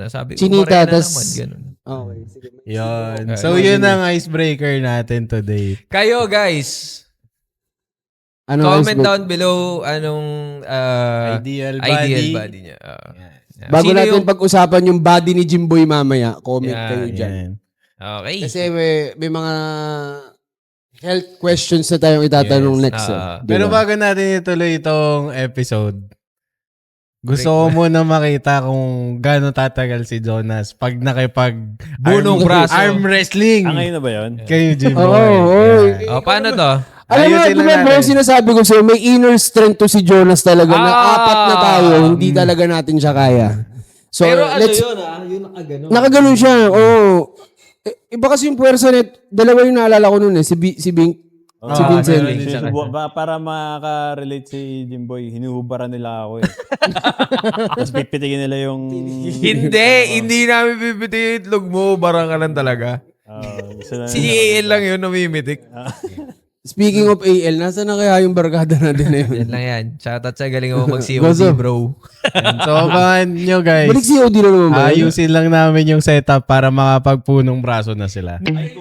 Sabi ko, Chinita, Morena tas- naman, ganun. Okay, sige. Yun. So, yun ang icebreaker natin today. Kayo, guys, Ano comment icebreaker? down below anong Ideal ideal body. body niya. Bago Sino natin yung- pag-usapan yung body ni Jimboy mamaya, comment Yan, kayo dyan. Yan. Okay. Kasi may mga health questions na tayong itatanong Yes, next. Di Pero ba? bago natin ituloy itong episode, gusto ko muna makita kung gaano tatagal si Jonas pag nakipag Bunong braso. arm wrestling. Ngayon na ba yun? Kayo, Jimboy. Oo. Paano to? Alam mo, Ayusin di lang ba, bro, natin. sinasabi ko sa'yo, may inner strength to si Jonas talaga na apat na tayo, hindi talaga natin siya kaya. So, Pero ano let's, yun Yung nakaganon. nakaganon siya, oo. Iba kasi yung puwersa net, dalawa yung naalala ko nun eh, si Vincent. meron din siya. Para maka-relate si Jimboy, hinuhubaran nila ako eh. Tapos pipitikin nila yung... Hindi namin pipitin itlog mo. Barang ka lang talaga. gusto na- Si AL lang yun, namimitik. Speaking of AL, nasa na kaya yung barkada natin na yun? Yan lang yan. Shoutout sa galing mo mag-COD, bro. Yan. So, abangan nyo guys. Balik si OD na naman ba? yun? Ayusin lang namin yung setup para makapagpunong braso na sila. Boy.